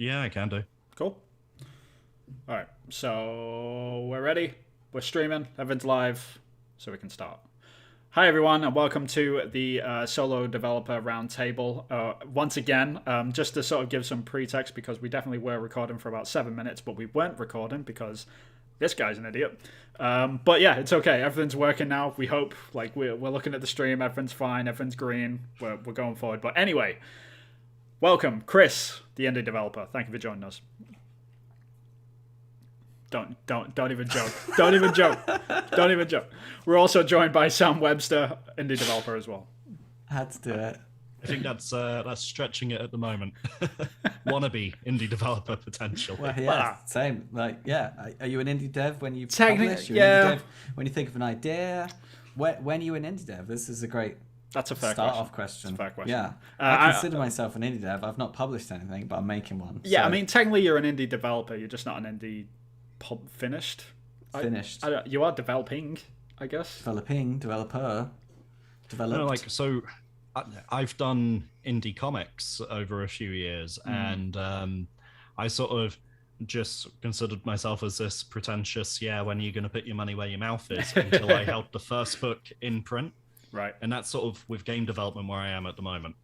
Yeah, I can do. Cool. All right, so we're ready. We're streaming. Everything's live, so we can start. Hi, everyone, and welcome to the Solo Developer Roundtable. Once again, just to sort of give some pretext, because we definitely were recording for about 7 minutes, but we weren't recording because this guy's an idiot. But yeah, it's okay. Everything's working now. We hope. Like we're looking at the stream. Everything's fine. Everything's green. We're going forward. But anyway, welcome, Chris, the indie developer. Thank you for joining us. Don't even joke. Don't even joke. Don't even joke. We're also joined by Sam Webster, indie developer as well. Had to do it. I think that's stretching it at the moment. Wannabe indie developer potential. Well, yeah, same. Like, yeah. Are you an indie dev when you Yeah. publish? You're an indie dev when you think of an idea? When are you an indie dev? This is a great That's a fair start-off question. That's a fair question. Yeah. I consider myself an indie dev. I've not published anything, but I'm making one. Yeah, so. I mean, technically you're an indie developer. You're just not an indie finished. Finished. You are developing, I guess. Developer. Developed. No, like, so I've done indie comics over a few years, and I sort of just considered myself as this pretentious, when are you going to put your money where your mouth is, until I held the first book in print. Right. And that's sort of with game development where I am at the moment,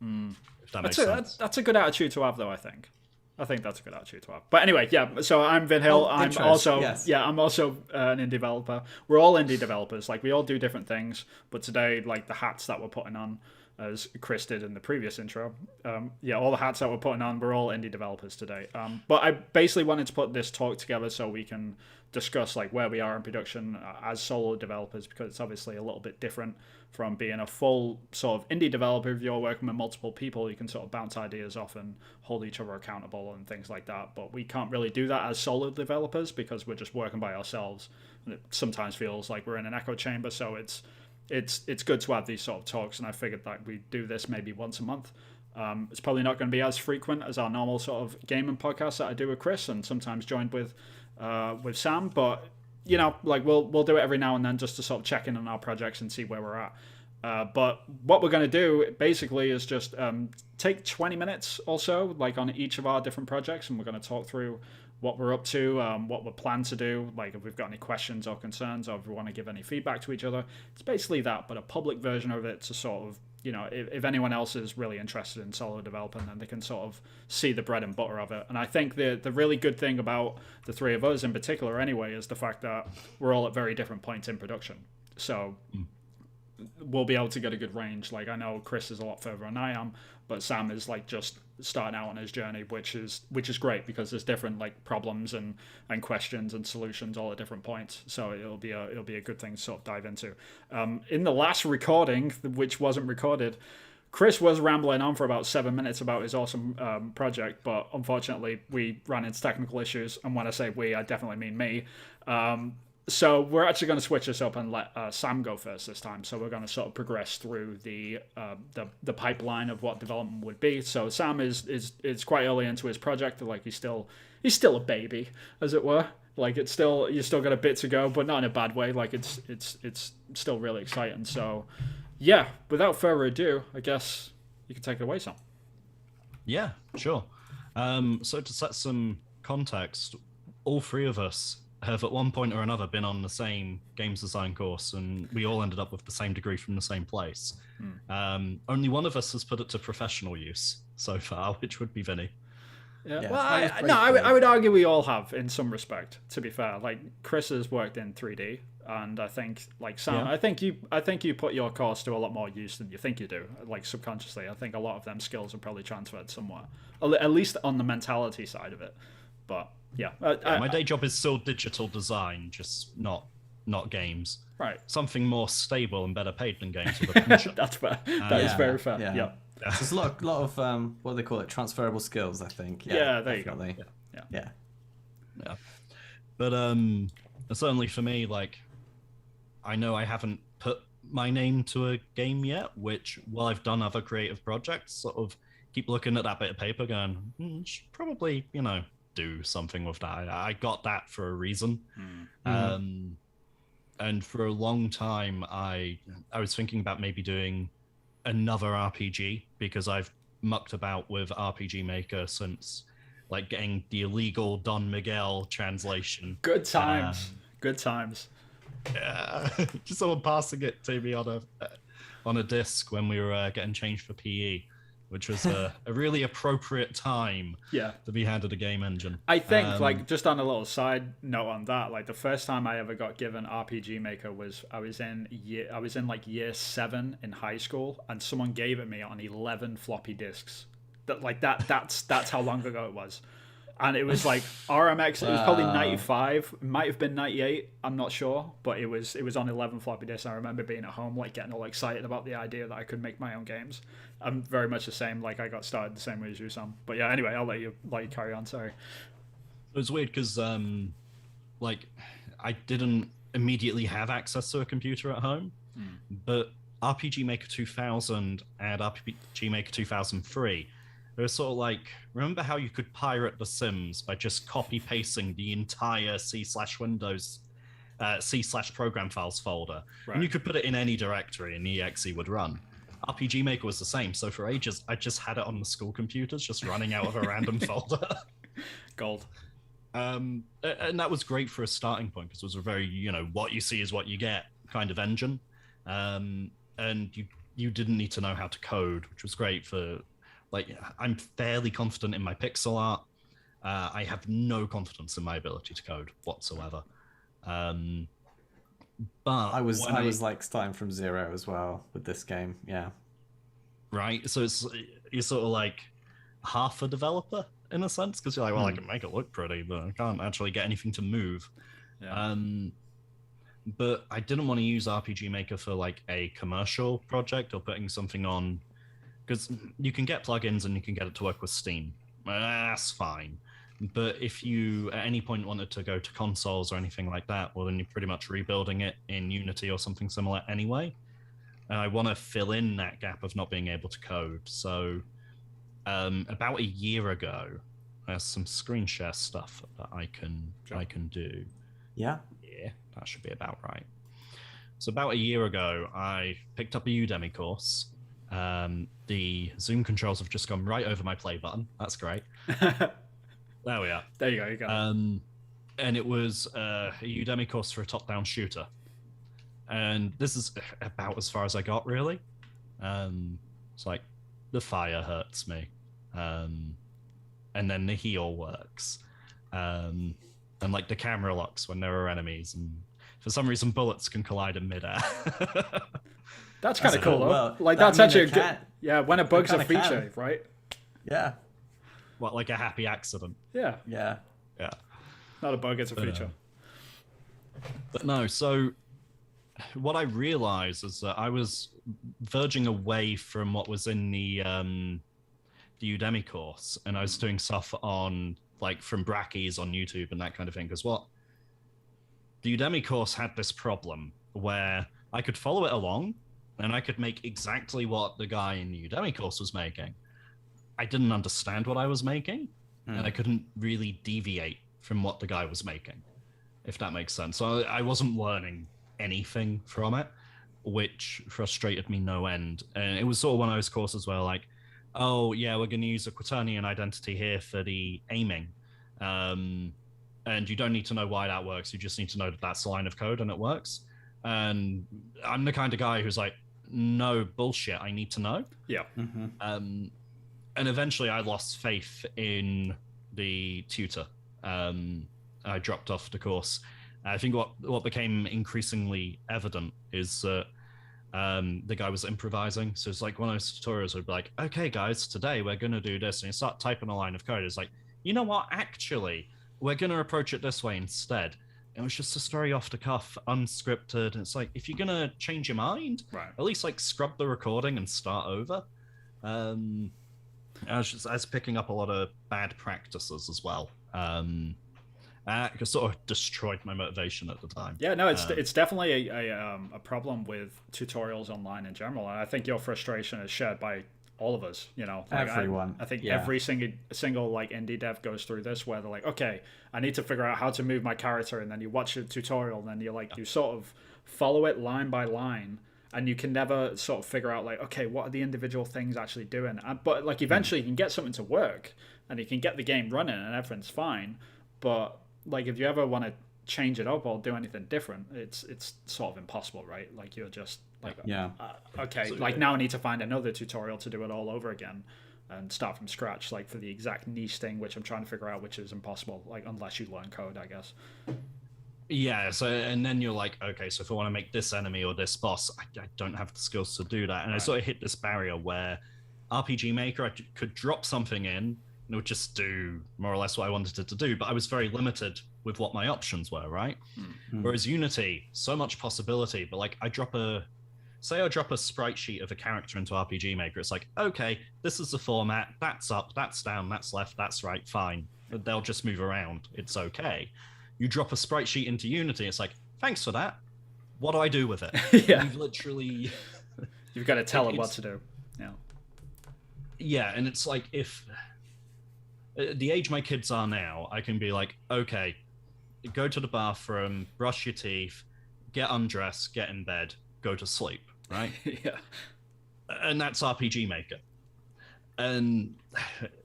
if that makes sense. That's a good attitude to have, though, I think. I think that's a good attitude to have. But anyway, yeah, so I'm Vin Hill. I'm also an indie developer. We're all indie developers. Like, we all do different things. But today, like, the hats that we're putting on, as Chris did in the previous intro, all the hats that we're putting on, we're all indie developers today. But I basically wanted to put this talk together so we can discuss, like, where we are in production as solo developers, because it's obviously a little bit different from being a full sort of indie developer. If you're working with multiple people, you can sort of bounce ideas off and hold each other accountable and things like that. But we can't really do that as solo developers because we're just working by ourselves. And it sometimes feels like we're in an echo chamber. So it's good to have these sort of talks. And I figured that we do this maybe once a month. It's probably not going to be as frequent as our normal sort of gaming podcast that I do with Chris and sometimes joined with Sam. But you know, like we'll do it every now and then just to sort of check in on our projects and see where we're at. But what we're going to do basically is just take 20 minutes or so, like on each of our different projects, and we're going to talk through what we're up to, what we're planning to do, like if we've got any questions or concerns, or if we want to give any feedback to each other. It's basically that, but a public version of it to sort of, you know, if anyone else is really interested in solo development, then they can sort of see the bread and butter of it. And I think the really good thing about the three of us in particular anyway is the fact that we're all at very different points in production. So we'll be able to get a good range. Like, I know Chris is a lot further than I am, but Sam is like just starting out on his journey, which is great because there's different like problems and questions and solutions all at different points. So it'll be a good thing to sort of dive into. In the last recording, which wasn't recorded, Chris was rambling on for about 7 minutes about his awesome project, but unfortunately we ran into technical issues. And when I say we, I definitely mean me. So we're actually going to switch this up and let Sam go first this time. So we're going to sort of progress through the pipeline of what development would be. So Sam is quite early into his project. Like he's still a baby, as it were. Like you still got a bit to go, but not in a bad way. Like it's still really exciting. So yeah, without further ado, I guess you can take it away, Sam. Yeah, sure. So to set some context, all three of us have at one point or another been on the same games design course, and we all ended up with the same degree from the same place. Only one of us has put it to professional use so far, which would be Vinny. Yeah. Well, I would argue we all have in some respect. To be fair, like Chris has worked in 3D, and I think like Sam, I think you put your course to a lot more use than you think you do. Like subconsciously, I think a lot of them skills are probably transferred somewhere, at least on the mentality side of it. But yeah, my day job is still digital design, just not games. Right. Something more stable and better paid than games. With a future. That's fair. That is very fair. Yeah. There's a lot of what do they call it, transferable skills, I think. Yeah, there definitely. You go. Yeah. But certainly for me, like, I know I haven't put my name to a game yet, which while I've done other creative projects, sort of keep looking at that bit of paper going, should probably, do something with that. I got that for a reason. And for a long time, I was thinking about maybe doing another RPG, because I've mucked about with RPG Maker since like getting the illegal Don Miguel translation. Good times. Good times. Yeah, just someone passing it to me on a disc when we were getting changed for PE, which was a really appropriate time to be handed a game engine. I think, like, just on a little side note on that, like, the first time I ever got given RPG Maker was I was in like year 7 in high school, and someone gave it me on 11 floppy disks. That's how long ago it was. And it was like RMX. It was probably 95, might have been 98. I'm not sure, but it was on 11 floppy disks. I remember being at home, like getting all excited about the idea that I could make my own games. I'm very much the same. Like I got started the same way as you, Sam. But yeah, anyway, I'll let you carry on. Sorry. It was weird because like I didn't immediately have access to a computer at home, but RPG Maker 2000 and RPG Maker 2003. It was sort of like, remember how you could pirate The Sims by just copy-pasting the entire C/Windows, C/program files folder, and you could put it in any directory and the exe would run. RPG Maker was the same, so for ages, I just had it on the school computers, just running out of a random folder. Gold. And that was great for a starting point, because it was a very, what you see is what you get kind of engine. And you didn't need to know how to code, which was great for... Like, I'm fairly confident in my pixel art. I have no confidence in my ability to code whatsoever. But I was like starting from zero as well with this game. Yeah. Right. So you're sort of like half a developer in a sense, because you're like, well, I can make it look pretty, but I can't actually get anything to move. Yeah. But I didn't want to use RPG Maker for like a commercial project or putting something on. Because you can get plugins and you can get it to work with Steam. That's fine. But if you at any point wanted to go to consoles or anything like that, well, then you're pretty much rebuilding it in Unity or something similar anyway. And I want to fill in that gap of not being able to code. So about a year ago, there's some screen share stuff that I can do. Yeah. Yeah, that should be about right. So about a year ago, I picked up a Udemy course. The Zoom controls have just gone right over my play button. That's great. There we are. There you go. You got it. And it was a Udemy course for a top-down shooter. And this is about as far as I got, really. It's like, the fire hurts me. And then the heal works. And like the camera locks when there are enemies. And for some reason, bullets can collide in midair. That's kind of cool, though. Well, like, that's actually a good... Yeah, when a bug's a feature, right? Yeah. What, like a happy accident? Yeah. Yeah. Yeah. Not a bug, it's a feature. But no, so what I realized is that I was verging away from what was in the Udemy course, and I was doing stuff on, like, from Brackies on YouTube and that kind of thing, because the Udemy course had this problem where I could follow it along, and I could make exactly what the guy in the Udemy course was making. I didn't understand what I was making, and I couldn't really deviate from what the guy was making, if that makes sense. So I wasn't learning anything from it, which frustrated me no end. And it was sort of one of those courses where, like, oh, yeah, we're going to use a quaternion identity here for the aiming. And you don't need to know why that works. You just need to know that that's a line of code and it works. And I'm the kind of guy who's like, no, bullshit, I need to know. Yeah. Mm-hmm. And eventually I lost faith in the tutor. I dropped off the course. I think what became increasingly evident is that the guy was improvising. So it's like one of those tutorials would be like, okay, guys, today we're going to do this. And you start typing a line of code. It's like, you know what? Actually, we're going to approach it this way instead. It was just a very off the cuff, unscripted. And it's like, if you're going to change your mind, at least like scrub the recording and start over. I was picking up a lot of bad practices as well. It sort of destroyed my motivation at the time. Yeah, no, it's definitely a problem with tutorials online in general, and I think your frustration is shared by all of us. You know, like everyone. I think every single like indie dev goes through this, where they're like, okay, I need to figure out how to move my character, and then you watch a tutorial, and then you sort of follow it line by line, and you can never sort of figure out like, okay, what are the individual things actually doing? But like eventually you can get something to work, and you can get the game running, and everything's fine. But like if you ever want to change it up or do anything different, it's sort of impossible, right? Like you're just like, okay, like now I need to find another tutorial to do it all over again and start from scratch, like for the exact niche thing which I'm trying to figure out, which is impossible, like unless you learn code, I guess. Yeah, so and then you're like, okay, so if I want to make this enemy or this boss, I don't have the skills to do that. And I sort of hit this barrier where RPG Maker, I could drop something in and it would just do more or less what I wanted it to do, but I was very limited with what my options were, right? Whereas Unity, so much possibility, but like I drop a sprite sheet of a character into RPG Maker, it's like, okay, this is the format, that's up, that's down, that's left, that's right, fine. They'll just move around, it's okay. You drop a sprite sheet into Unity, it's like, thanks for that. What do I do with it? Yeah. You've literally... You've got to tell it what to do. Yeah. Yeah, and it's like, if... the age my kids are now, I can be like, okay, go to the bathroom, brush your teeth, get undressed, get in bed, go to sleep, right? Yeah. And that's RPG Maker. And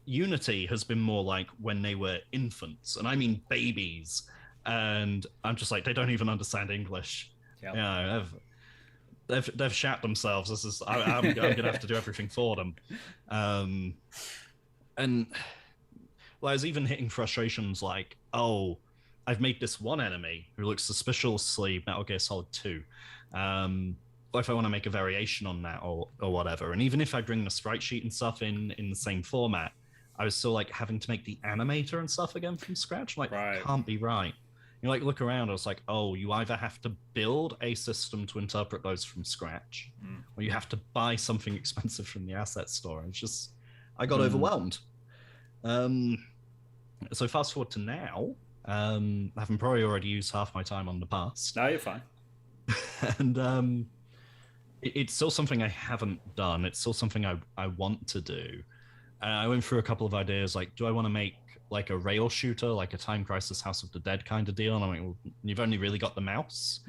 Unity has been more like when they were infants, and I mean babies. And I'm just like, they don't even understand English. Yep. Yeah, they've shat themselves. This is I'm gonna have to do everything for them. And well, I was even hitting frustrations like, oh, I've made this one enemy who looks suspiciously Metal Gear Solid 2. What if I want to make a variation on that or whatever? And even if I bring the sprite sheet and stuff in the same format, I was still like having to make the animator and stuff again from scratch. Like, that can't be right. You like look around, I was like, oh, you either have to build a system to interpret those from scratch, or you have to buy something expensive from the asset store. It's just, I got overwhelmed. So fast forward to now, having probably already used half my time on the past. No, you're fine. And it's still something I haven't done. It's still something I want to do. I went through a couple of ideas, like, do I want to make like a rail shooter, like a Time Crisis House of the Dead kind of deal? And I'm like, well, you've only really got the mouse.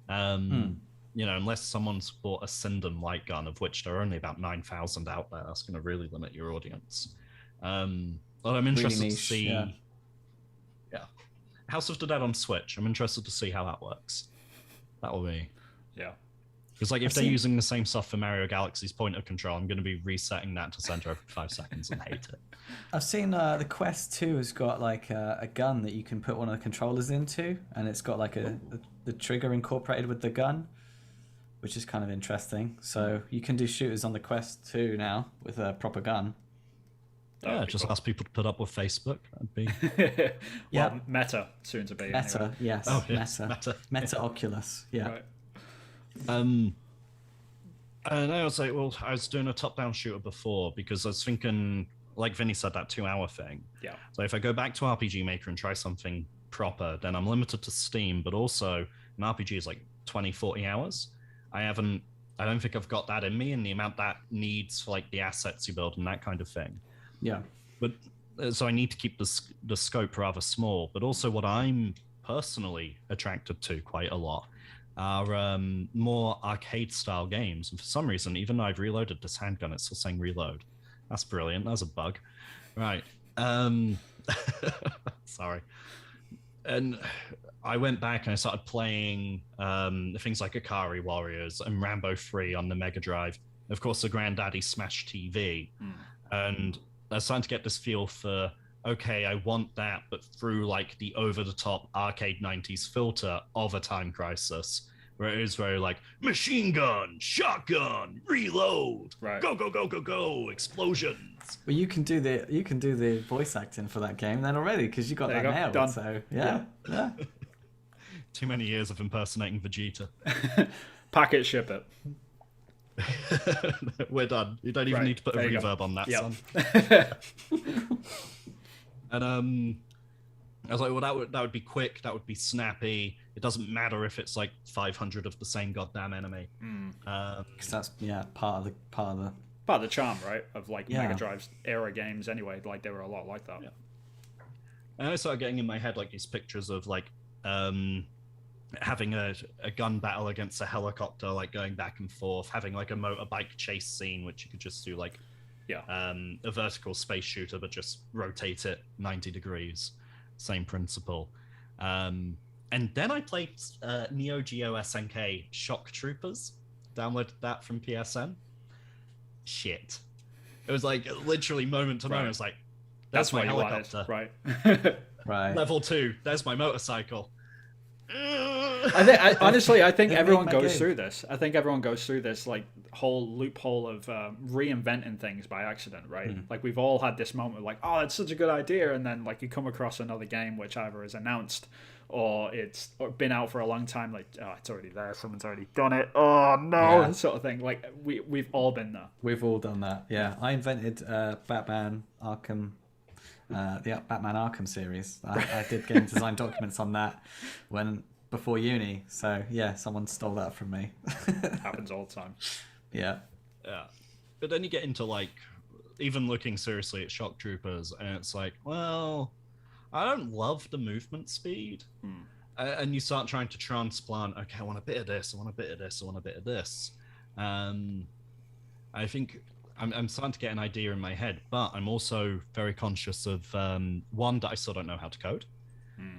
You know, unless someone's bought a Sindom light gun, of which there are only about 9,000 out there, that's going to really limit your audience. But I'm interested really niche, to see... Yeah. House of the Dead on Switch. I'm interested to see how that works. That will be... Yeah. Because like if they're using the same stuff for Mario Galaxy's pointer control, I'm going to be resetting that to center every 5 seconds and hate it. I've seen the Quest 2 has got like a gun that you can put one of the controllers into, and it's got like the trigger incorporated with the gun, which is kind of interesting. So you can do shooters on the Quest 2 now with a proper gun. Yeah, just ask people to put up with Facebook. That'd be... Well, Meta, soon to be. Meta, anyway. yes. Oh, yeah. Meta Oculus, yeah. Right. And I was like, well, I was doing a top-down shooter before because I was thinking, like Vinny said, that 2-hour thing. Yeah. So if I go back to RPG Maker and try something proper, then I'm limited to Steam, but also an RPG is like 20, 40 hours. I don't think I've got that in me, and the amount that needs for like the assets you build and that kind of thing. Yeah. But so I need to keep the scope rather small, but also what I'm personally attracted to quite a lot are more arcade-style games. And for some reason, even though I've reloaded this handgun, it's still saying reload. That's brilliant. That's a bug. Right. Sorry. And I went back and I started playing things like Ikari Warriors and Rambo 3 on the Mega Drive. Of course, the Granddaddy Smash TV. And I was starting to get this feel for, okay, I want that, but through like the over-the-top arcade 90s filter of a Time Crisis, where it is very like machine gun, shotgun, reload, go go go go go, explosions. Well, you can do the voice acting for that game then already because you got that nailed. Done. So yeah. Too many years of impersonating Vegeta. Packet ship it. We're done. You don't even need to put a reverb on that, son. And I was like, well, that would be quick. That would be snappy. It doesn't matter if it's like 500 of the same goddamn enemy. Because that's part of the charm, right? Of like Mega Drive's era games. Anyway, like they were a lot like that. Yeah. And I started getting in my head like these pictures of like having a gun battle against a helicopter, like going back and forth, having like a motorbike chase scene, which you could just do like a vertical space shooter, but just rotate it 90 degrees. Same principle. And then I played Neo Geo SNK Shock Troopers. Downloaded that from PSN. Shit. It was like literally moment to moment. It was like, that's my helicopter. Right. Right. Level 2. There's my motorcycle. I think everyone goes through this. I think everyone goes through this like whole loophole of reinventing things by accident, right? Like we've all had this moment of like, oh, it's such a good idea, and then like you come across another game which either is announced or it's been out for a long time, like, oh, it's already there, someone's already done it, oh no, sort of thing. Like we've all been there. We've all done that. Yeah, I invented Batman Arkham. The Batman Arkham series. I did game design documents on that before uni. So yeah, someone stole that from me. Happens all the time. Yeah. But then you get into like even looking seriously at Shock Troopers, and it's like, well, I don't love the movement speed. And you start trying to transplant. Okay, I want a bit of this. I want a bit of this. I want a bit of this. I think I'm starting to get an idea in my head, but I'm also very conscious of one, that I still don't know how to code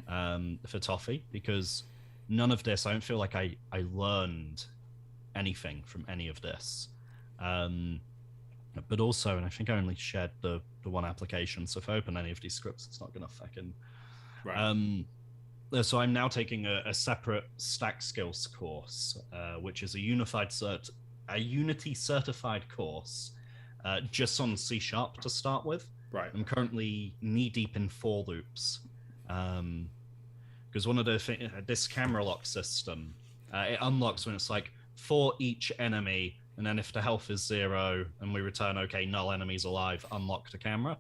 for Toffee, because none of this, I don't feel like I learned anything from any of this. But also, and I think I only shared the one application, so if I open any of these scripts, it's not going to fucking... Right. So I'm now taking a separate stack skills course, which is a Unity certified course, just on C# to start with. Right. I'm currently knee deep in for loops, because one of this camera lock system, it unlocks when it's like for each enemy, and then if the health is 0 and we return okay, null enemies alive, unlock the camera.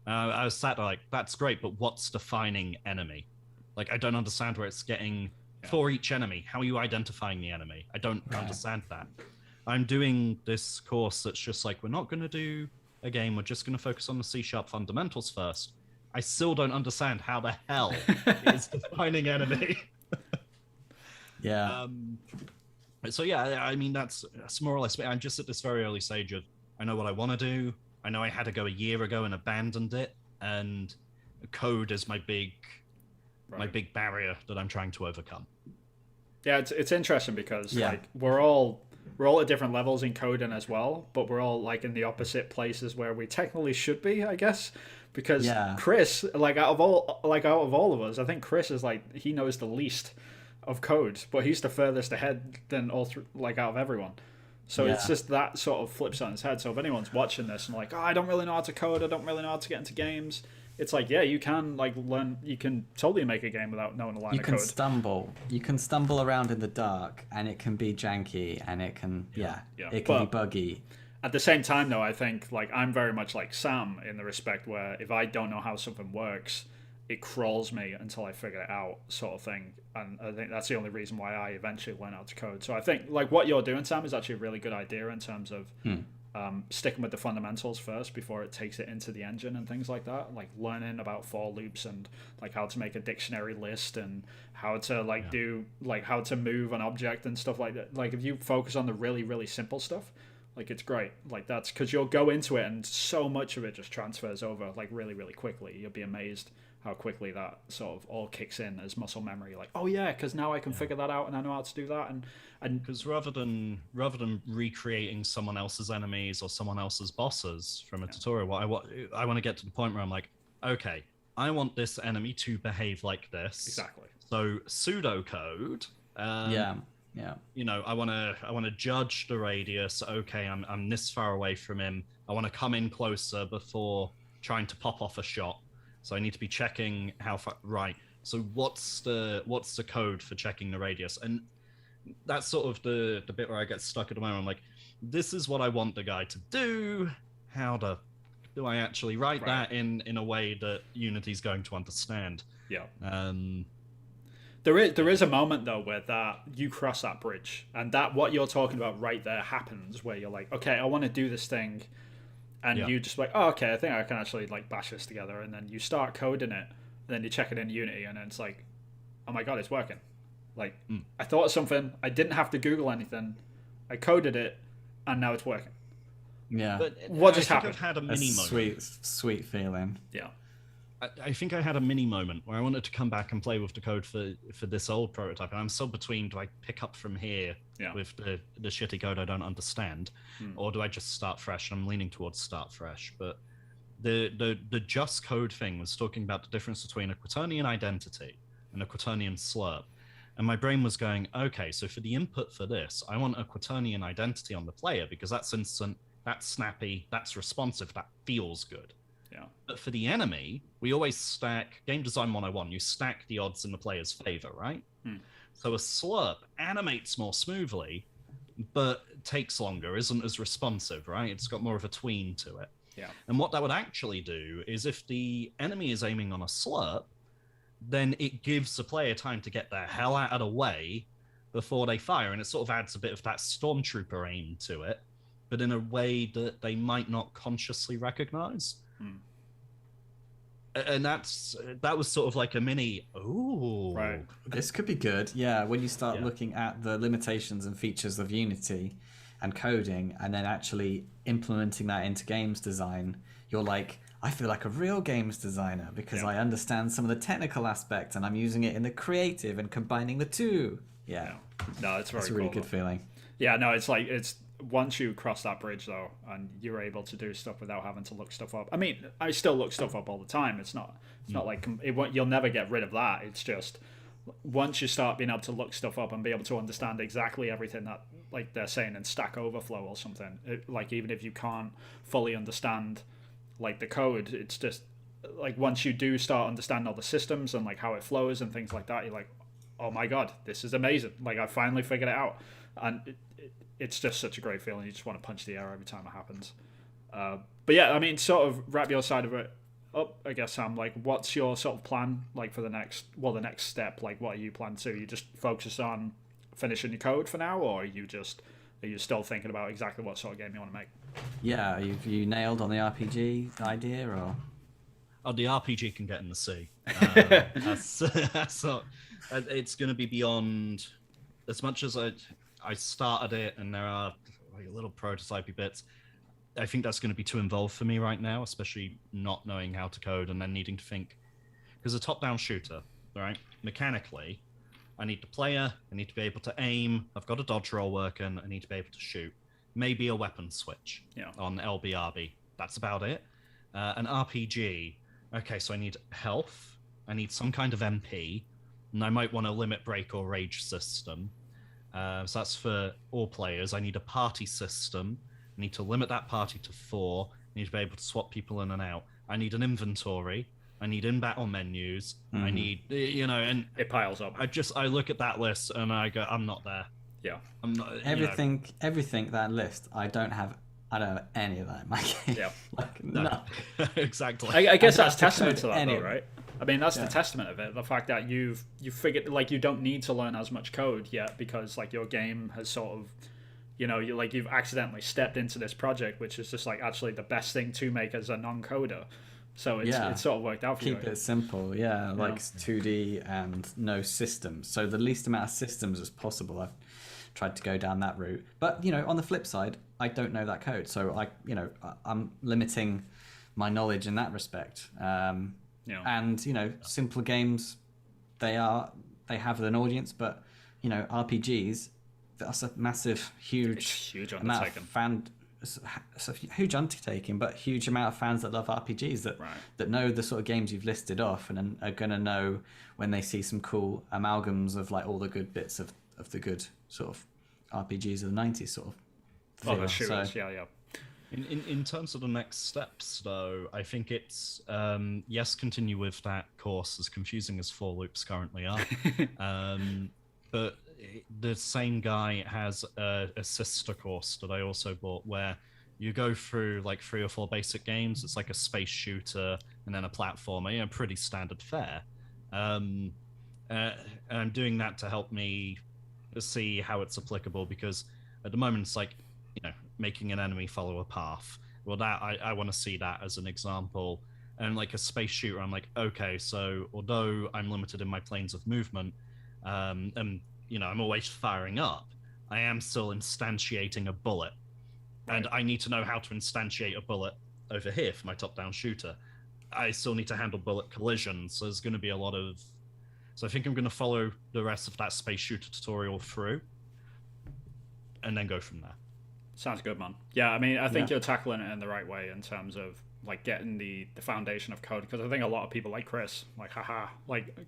I was sat there like, that's great, but what's defining enemy? Like, I don't understand where it's getting for each enemy. How are you identifying the enemy? I don't understand that. I'm doing this course that's just like, we're not going to do a game. We're just going to focus on the C# fundamentals first. I still don't understand how the hell it's defining enemy. Yeah. So yeah, I mean, that's more or less, I'm just at this very early stage of, I know what I want to do. I know I had to go a year ago and abandoned it. And code is my big barrier that I'm trying to overcome. Yeah, it's interesting because like we're all at different levels in coding as well, but we're all like in the opposite places where we technically should be, I guess. Because Chris, like out of all of us, I think Chris is like, he knows the least of code, but he's the furthest ahead than out of everyone. So it's just that sort of flips on its head. So if anyone's watching this and like, oh, I don't really know how to code, I don't really know how to get into games, it's like, yeah, you can like learn, you can totally make a game without knowing a line of code. You can stumble around in the dark, and it can be janky, and it can it can be buggy. At the same time, though, I think like I'm very much like Sam in the respect where if I don't know how something works, it crawls me until I figure it out, sort of thing. And I think that's the only reason why I eventually learn how to code. So I think like what you're doing, Sam, is actually a really good idea in terms of sticking with the fundamentals first before it takes it into the engine and things like that. Like learning about for loops and like how to make a dictionary list and how to like do like how to move an object and stuff like that. Like if you focus on the really, really simple stuff, like it's great. Like that's because you'll go into it and so much of it just transfers over like really, really quickly. You'll be amazed how quickly that sort of all kicks in as muscle memory. Like, oh yeah, because now I can figure that out and I know how to do that. And because rather than recreating someone else's enemies or someone else's bosses from a tutorial, what I want to get to the point where I'm like, okay, I want this enemy to behave like this. Exactly. So pseudocode. You know, I want to judge the radius. Okay, I'm this far away from him. I want to come in closer before trying to pop off a shot. So I need to be checking how far. Right. So what's the code for checking the radius? And that's sort of the bit where I get stuck at the moment. I'm like, this is what I want the guy to do. How do I actually write that in a way that Unity's going to understand? Yeah. There is a moment though where that you cross that bridge, and that what you're talking about right there happens, where you're like, okay, I want to do this thing, and you just like, oh, okay, I think I can actually like bash this together, and then you start coding it, and then you check it in Unity, and then it's like, oh my god, it's working. Like, I thought of something, I didn't have to Google anything, I coded it, and now it's working. Yeah. But what just happened? I've had a mini moment. Sweet feeling. Yeah. I think I had a mini moment where I wanted to come back and play with the code for this old prototype, and I'm still between, do I pick up from here with the shitty code I don't understand, or do I just start fresh? And I'm leaning towards start fresh. But the just code thing was talking about the difference between a quaternion identity and a quaternion slurp. And my brain was going, okay, so for the input for this, I want a quaternion identity on the player because that's instant, that's snappy, that's responsive, that feels good. Yeah. But for the enemy, we always stack game design 101. You stack the odds in the player's favor, right? So a slurp animates more smoothly, but takes longer, isn't as responsive, right? It's got more of a tween to it. Yeah. And what that would actually do is if the enemy is aiming on a slurp, then it gives the player time to get the hell out of the way before they fire. And it sort of adds a bit of that stormtrooper aim to it, but in a way that they might not consciously recognize. And that was sort of like a mini, ooh. Right. This could be good. Yeah, when you start looking at the limitations and features of Unity and coding and then actually implementing that into games design, you're like, I feel like a real games designer because I understand some of the technical aspects and I'm using it in the creative and combining the two. Yeah. No, it's very It's a really cool, good feeling. Yeah, no, it's like, it's once you cross that bridge though, and you're able to do stuff without having to look stuff up. I mean, I still look stuff up all the time. It's not like you'll never get rid of that. It's just once you start being able to look stuff up and be able to understand exactly everything that like they're saying in Stack Overflow or something, like even if you can't fully understand like the code, it's just like once you do start understanding all the systems and like how it flows and things like that, you're like, oh my god, this is amazing. Like I finally figured it out. And it's just such a great feeling. You just want to punch the air every time it happens. But yeah, I mean, sort of wrap your side of it up, I guess, Sam. Like, what's your sort of plan, like, for the next step? Like, what are you planning to? You just focus on finishing your code for now, or are you still thinking about exactly what sort of game you want to make? Yeah, you nailed on the RPG idea, or? Oh, the RPG can get in the sea. That's not, it's going to be beyond, as much as I started it and there are like little prototypey bits, I think that's going to be too involved for me right now, especially not knowing how to code and then needing to think. Because a top-down shooter, right, mechanically, I need the player, I need to be able to aim, I've got a dodge roll working, I need to be able to shoot. Maybe a weapon switch on LBRB. That's about it. An RPG, okay, so I need health, I need some kind of MP, and I might want a limit break or rage system. So that's for all players. I need a party system. I need to limit that party to 4. I need to be able to swap people in and out. I need an inventory. I need in-battle menus. I need, and it piles up. I look at that list and I go, I'm not there. Yeah. I'm not. Everything that list, I don't have any of that in my game. Yeah. Like, no. Exactly. I guess that's testament to that, though, anyway. right? I mean, that's the testament of it. The fact that you figured, like, you don't need to learn as much code yet because, like, your game has sort of, you've accidentally stepped into this project, which is just, like, actually the best thing to make as a non-coder. So it's sort of worked out for you. Keep it simple, like 2D and no systems. So the least amount of systems as possible. I've tried to go down that route. But, on the flip side, I don't know that code. So, I'm limiting my knowledge in that respect. And simpler games, they have an audience, but RPGs, that's a massive, huge amount of it's a huge undertaking, but huge amount of fans that love RPGs that know the sort of games you've listed off and are going to know when they see some cool amalgams of like all the good bits of the good sort of RPGs of the 90s sort of feel. Oh, that's yeah. In terms of the next steps, though, I think it's, continue with that course, as confusing as for loops currently are. But the same guy has a sister course that I also bought where you go through like 3 or 4 basic games. It's like a space shooter and then a platformer, pretty standard fare. And I'm doing that to help me see how it's applicable because at the moment it's like, making an enemy follow a path. Well, that I want to see that as an example. And like a space shooter, I'm like, okay, so although I'm limited in my planes of movement, and I'm always firing up, I am still instantiating a bullet. Right. And I need to know how to instantiate a bullet over here for my top-down shooter. I still need to handle bullet collisions, so there's going to be a lot of... So I think I'm going to follow the rest of that space shooter tutorial through, and then go from there. Sounds good, man. Yeah, I mean, I think you're tackling it in the right way in terms of like getting the foundation of code, because I think a lot of people like Chris, like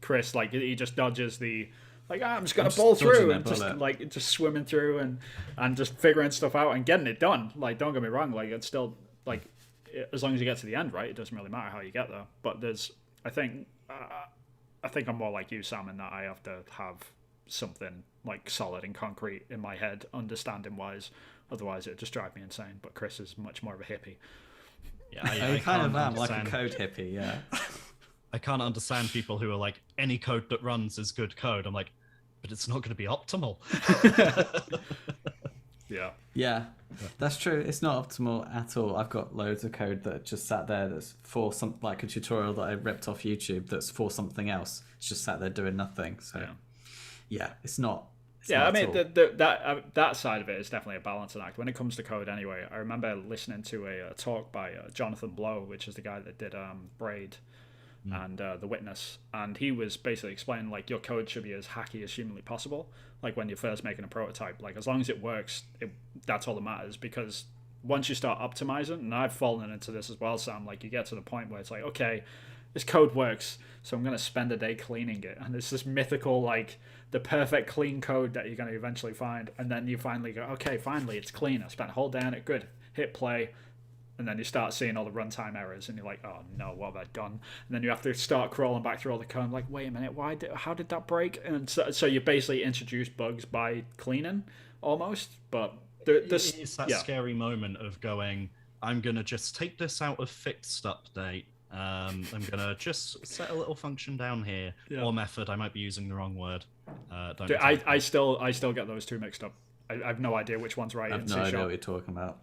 Chris, like he just dodges the like I'm just gonna bowl through and just swimming through and just figuring stuff out and getting it done. Like, don't get me wrong, like it's still like as long as you get to the end, right, it doesn't really matter how you get there. But I think I'm more like you, Sam, in that I have to have something like solid and concrete in my head, understanding wise. Otherwise, it would just drive me insane. But Chris is much more of a hippie. Yeah, I kind of am like a code hippie. Yeah. I can't understand people who are like, any code that runs is good code. I'm like, but it's not going to be optimal. Yeah, that's true. It's not optimal at all. I've got loads of code that just sat there that's for some like a tutorial that I ripped off YouTube that's for something else. It's just sat there doing nothing. So yeah, it's not. I mean, that side of it is definitely a balancing act when it comes to code. Anyway, I remember listening to a talk by Jonathan Blow, which is the guy that did Braid and The Witness, and he was basically explaining like your code should be as hacky as humanly possible. Like when you're first making a prototype, like as long as it works, that's all that matters. Because once you start optimizing, and I've fallen into this as well, Sam, like you get to the point where it's like, okay, this code works, so I'm going to spend a day cleaning it. And it's this mythical, like, the perfect clean code that you're going to eventually find. And then you finally go, okay, finally, it's clean. I spent a whole day on it. Good. Hit play. And then you start seeing all the runtime errors. And you're like, oh, no, what have I done? And then you have to start crawling back through all the code. Like, wait a minute, how did that break? And so you basically introduce bugs by cleaning, almost. But it's that scary moment of going, I'm going to just take this out of fixed update. I'm gonna just set a little function down here or method. I might be using the wrong word. I still get those two mixed up. I have no idea which one's right. I have no idea what you're talking about.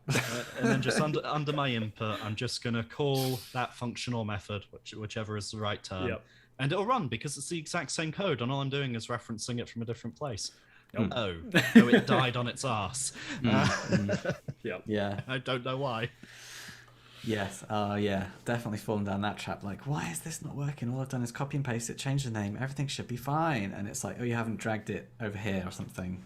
And then just under my input, I'm just gonna call that function or method, whichever is the right term, and it'll run because it's the exact same code, and all I'm doing is referencing it from a different place. Oh, it died on its ass. Yeah. I don't know why. Yes, definitely fallen down that trap. Like, why is this not working? All I've done is copy and paste it, change the name, everything should be fine. And it's like, oh, you haven't dragged it over here or something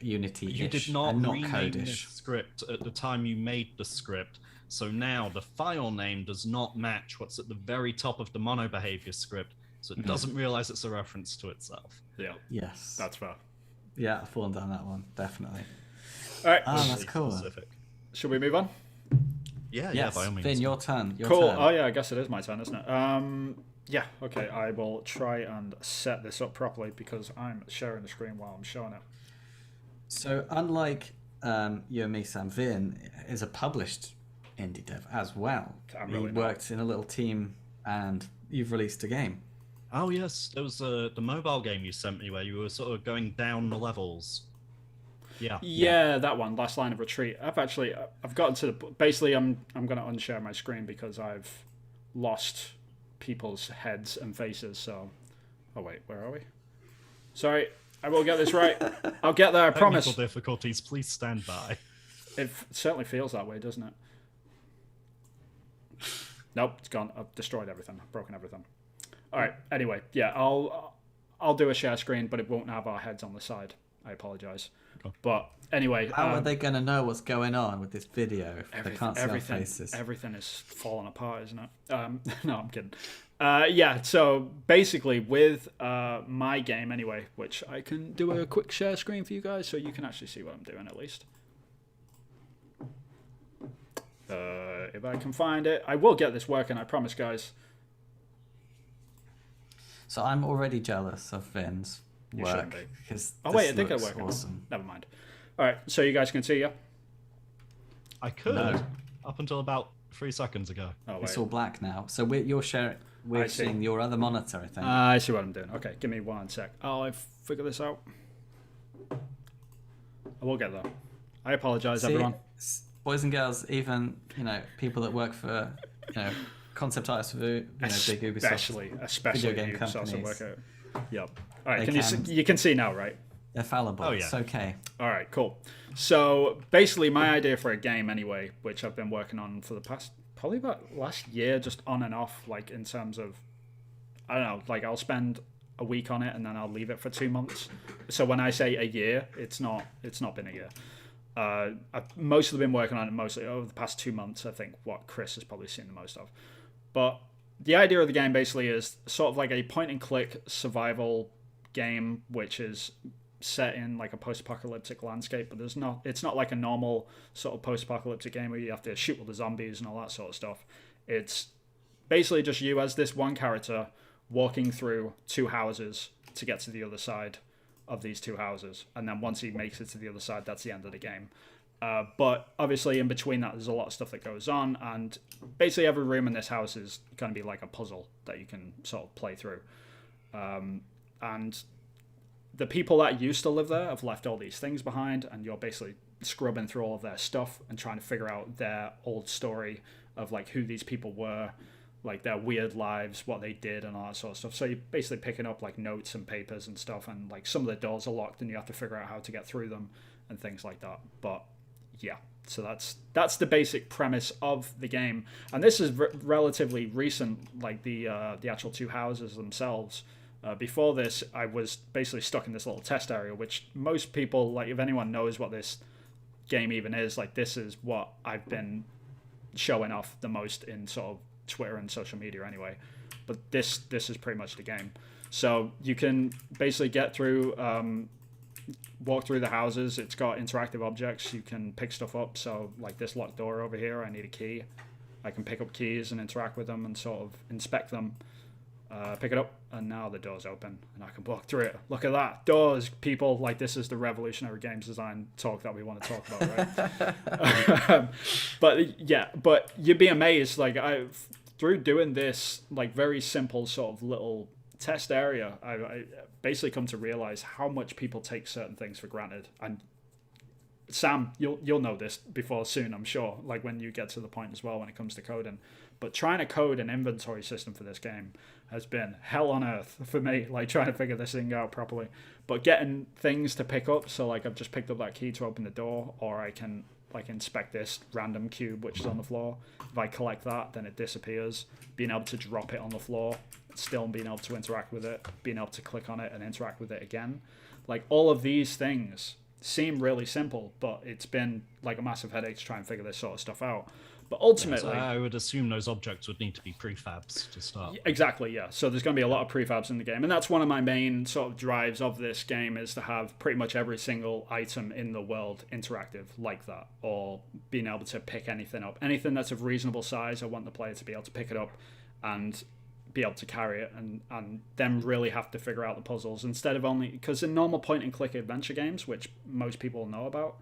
Unity-ish. You did not rename code-ish. this script at the time you made the script. So now the file name does not match what's at the very top of the mono behavior script. So it doesn't realize it's a reference to itself. Yeah. Yes. That's fair. Yeah, I've fallen down that one, definitely. All right. Oh, that's cool. Specific. Should we move on? Yeah, by all means. Vin, your turn. Cool. Oh yeah, I guess it is my turn, isn't it? Yeah. Okay. I will try and set this up properly because I'm sharing the screen while I'm showing it. So unlike you and me, Sam, Vin is a published indie dev as well. He worked in a little team, and you've released a game. Oh yes, there was the mobile game you sent me where you were sort of going down the levels. Yeah, that one, Last Line of Retreat. I've gotten to the... Basically, I'm going to unshare my screen because I've lost people's heads and faces, so... Oh, wait, where are we? Sorry, I will get this right. I'll get there, I promise. Technical difficulties, please stand by. It certainly feels that way, doesn't it? Nope, it's gone. I've destroyed everything. I've broken everything. All right, anyway, yeah, I'll do a share screen, but it won't have our heads on the side. I apologise. But anyway, how are they going to know what's going on with this video if they can't see our faces? Everything is falling apart, isn't it? No, I'm kidding. So basically with my game anyway, which I can do a quick share screen for you guys so you can actually see what I'm doing at least. If I can find it, I will get this working, I promise, guys. So I'm already jealous of Vin's work. Oh wait, I think I work. Awesome. Never mind. All right, so you guys can see, yeah? I could up until about 3 seconds ago. Oh, wait. It's all black now. So we're seeing your other monitor, I think. I see what I'm doing. Okay, give me 1 sec. I figure this out. I will get there. I apologize, everyone. Boys and girls, even people that work for concept artists for big Ubisoft, especially video game Ubisoft companies. work out. Yep. All right, you can see now, right? They're fallible. Oh, yeah. It's okay. All right, cool. So basically, my idea for a game, anyway, which I've been working on for the past probably about last year, just on and off, like in terms of, I don't know, like I'll spend a week on it and then I'll leave it for 2 months. So when I say a year, it's not been a year. I've mostly been working on it mostly over the past 2 months. I think what Chris has probably seen the most of. But the idea of the game basically is sort of like a point and click survival game, which is set in like a post-apocalyptic landscape, but it's not like a normal sort of post-apocalyptic game where you have to shoot all the zombies and all that sort of stuff. It's basically just you as this one character walking through 2 houses to get to the other side of these 2 houses, and then once he makes it to the other side, that's the end of the game. But obviously in between that there's a lot of stuff that goes on, and basically every room in this house is going to be like a puzzle that you can sort of play through. And the people that used to live there have left all these things behind, and you're basically scrubbing through all of their stuff and trying to figure out their old story of like who these people were, like their weird lives, what they did, and all that sort of stuff. So you're basically picking up like notes and papers and stuff, and like some of the doors are locked and you have to figure out how to get through them and things like that. But yeah, so that's the basic premise of the game, and this is relatively recent, like the actual 2 houses themselves. Before this, I was basically stuck in this little test area, which most people, like if anyone knows what this game even is, like this is what I've been showing off the most in sort of Twitter and social media anyway. But this is pretty much the game. So you can basically get through, walk through the houses. It's got interactive objects. You can pick stuff up. So like this locked door over here, I need a key. I can pick up keys and interact with them and sort of inspect them. Pick it up, and now the door's open, and I can walk through it. Look at that. Doors, people. Like, this is the revolutionary games design talk that we want to talk about, right? But you'd be amazed. Like, through doing this, like, very simple sort of little test area, I basically come to realize how much people take certain things for granted. And Sam, you'll know this before soon, I'm sure, like when you get to the point as well when it comes to coding. But trying to code an inventory system for this game has been hell on earth for me, like trying to figure this thing out properly. But getting things to pick up, so like I've just picked up that key to open the door, or I can like inspect this random cube which is on the floor. If I collect that, then it disappears. Being able to drop it on the floor, still being able to interact with it, being able to click on it and interact with it again. Like all of these things seem really simple, but it's been like a massive headache to try and figure this sort of stuff out. But ultimately, so I would assume those objects would need to be prefabs to start. Exactly, yeah. So there's going to be a lot of prefabs in the game, and that's one of my main sort of drives of this game, is to have pretty much every single item in the world interactive like that, or being able to pick anything up. Anything that's of reasonable size, I want the player to be able to pick it up and be able to carry it, and them really have to figure out the puzzles, instead of only, because in normal point and click adventure games, which most people know about,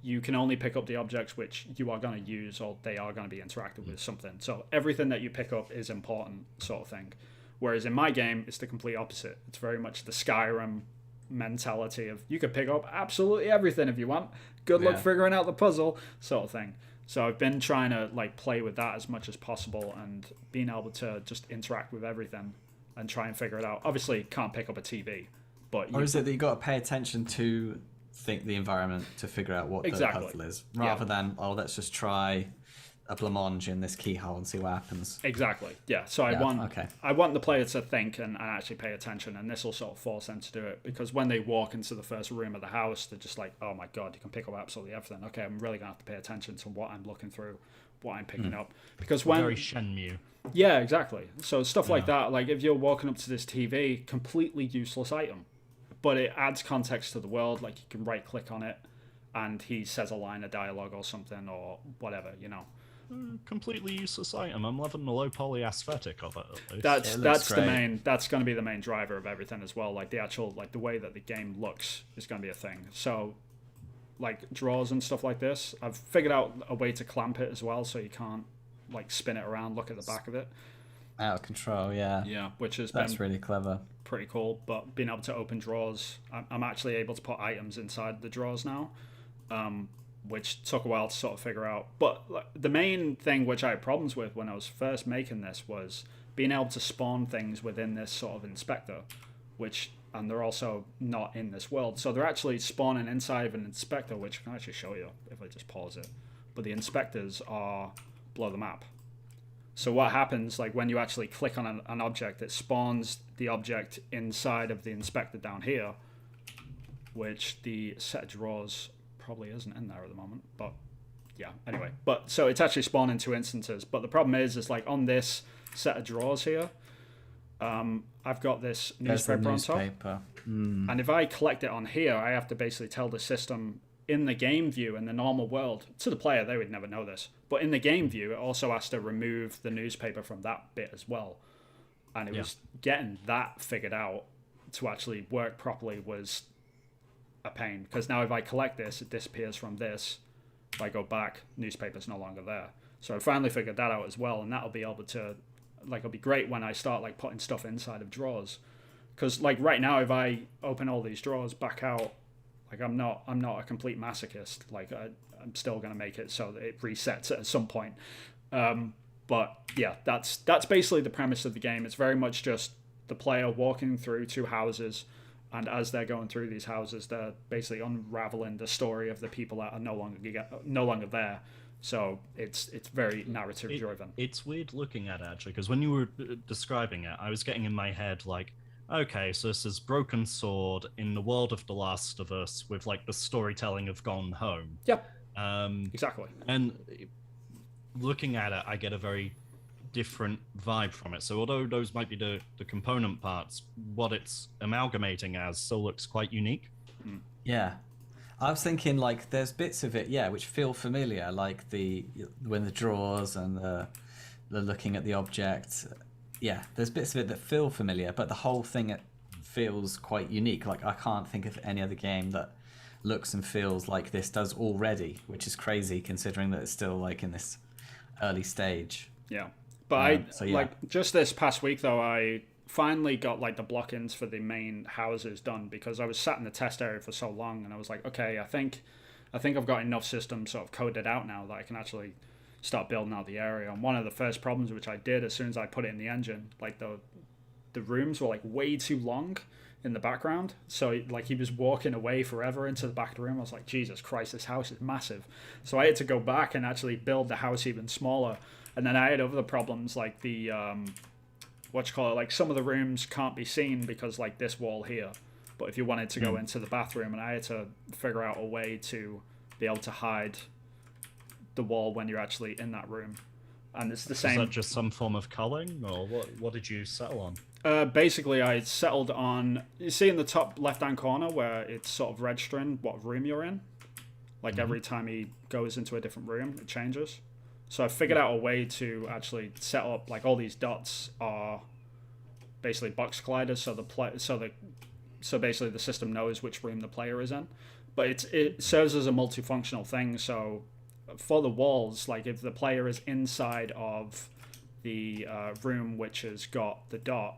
you can only pick up the objects which you are going to use, or they are going to be interactive with something. So everything that you pick up is important, sort of thing. Whereas in my game, it's the complete opposite. It's very much the Skyrim mentality of you can pick up absolutely everything if you want. Good luck figuring out the puzzle, sort of thing. So I've been trying to like play with that as much as possible, and being able to just interact with everything and try and figure it out. Obviously, can't pick up a TV, but or is it that you got to pay attention to the environment to figure out what the puzzle is, rather than let's just try a blancmange in this keyhole and see what happens. Exactly. Yeah. So I want the player to think and actually pay attention, and this will sort of force them to do it, because when they walk into the first room of the house, they're just like, oh my god, you can pick up absolutely everything. Okay, I'm really gonna have to pay attention to what I'm looking through, what I'm picking up, because when very Shenmue. Yeah, exactly. So stuff like that, like if you're walking up to this TV, completely useless item, but it adds context to the world. Like you can right click on it and he says a line of dialogue or something or whatever, you know. Completely useless item. I'm loving the low poly aesthetic of it, at least. That's going to be the main driver of everything as well. Like the actual, like the way that the game looks is going to be a thing. So like drawers and stuff like this, I've figured out a way to clamp it as well, so you can't like spin it around, look at the back of it. Out of control, yeah. Yeah, which is really clever. Pretty cool. But being able to open drawers, I'm actually able to put items inside the drawers now, which took a while to sort of figure out. But the main thing which I had problems with when I was first making this was being able to spawn things within this sort of inspector, and they're also not in this world. So they're actually spawning inside of an inspector, which I can actually show you if I just pause it. But the inspectors are below the map. So what happens, like when you actually click on an object, it spawns the object inside of the inspector down here, which the set of drawers probably isn't in there at the moment. But yeah, anyway. But so it's actually spawned in 2 instances. But the problem is like on this set of drawers here, I've got this newspaper on top. And if I collect it on here, I have to basically tell the system in the game view, in the normal world, to the player, they would never know this, but in the game view, it also has to remove the newspaper from that bit as well. And it was getting that figured out to actually work properly was a pain, because now if I collect this, it disappears from this. If I go back, newspaper's no longer there. So I finally figured that out as well, and that'll be able to, like, it'll be great when I start like putting stuff inside of drawers, because like right now, if I open all these drawers back out, like I'm not a complete masochist. Like I'm still gonna make it so that it resets at some point. But yeah, that's basically the premise of the game. It's very much just the player walking through 2 houses, and as they're going through these houses, they're basically unraveling the story of the people that are no longer there. So it's very narrative driven. It's weird looking at it, actually, because when you were describing it, I was getting in my head like, okay, so this is Broken Sword in the world of The Last of Us with like the storytelling of Gone Home. Yep. Exactly. And looking at it, I get a very different vibe from it. So although those might be the component parts, what it's amalgamating as still looks quite unique. Yeah. I was thinking like there's bits of it, which feel familiar, like when the drawers and the looking at the object. Yeah, there's bits of it that feel familiar, but the whole thing it feels quite unique. Like I can't think of any other game that looks and feels like this does already, which is crazy considering that it's still like in this early stage. Yeah, but like just this past week though, I finally got like the block-ins for the main houses done, because I was sat in the test area for so long, and I was like, okay, I think I've got enough systems sort of coded out now that I can actually start building out the area. And one of the first problems which I did as soon as I put it in the engine, like the rooms were like way too long in the background, so like he was walking away forever into the back of the room. I was like, Jesus Christ, this house is massive. So I had to go back and actually build the house even smaller. And then I had other problems like the like some of the rooms can't be seen because like this wall here, but if you wanted to go into the bathroom, and I had to figure out a way to be able to hide the wall when you're actually in that room. And it's the same. Is that just some form of culling, or what did you settle on? Basically I settled on, you see in the top left hand corner where it's sort of registering what room you're in, like every time he goes into a different room it changes. So I figured out a way to actually set up like all these dots are basically box colliders, so basically the system knows which room the player is in, but it serves as a multifunctional thing. So for the walls, like if the player is inside of the room which has got the dot,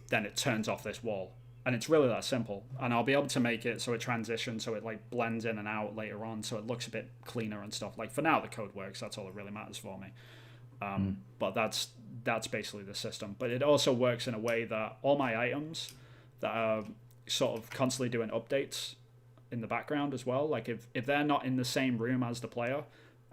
then it turns off this wall, and it's really that simple. And I'll be able to make it so it transitions, so it like blends in and out later on, so it looks a bit cleaner and stuff. Like for now the code works, that's all that really matters for me. But that's basically the system. But it also works in a way that all my items that are sort of constantly doing updates in the background as well, like if they're not in the same room as the player,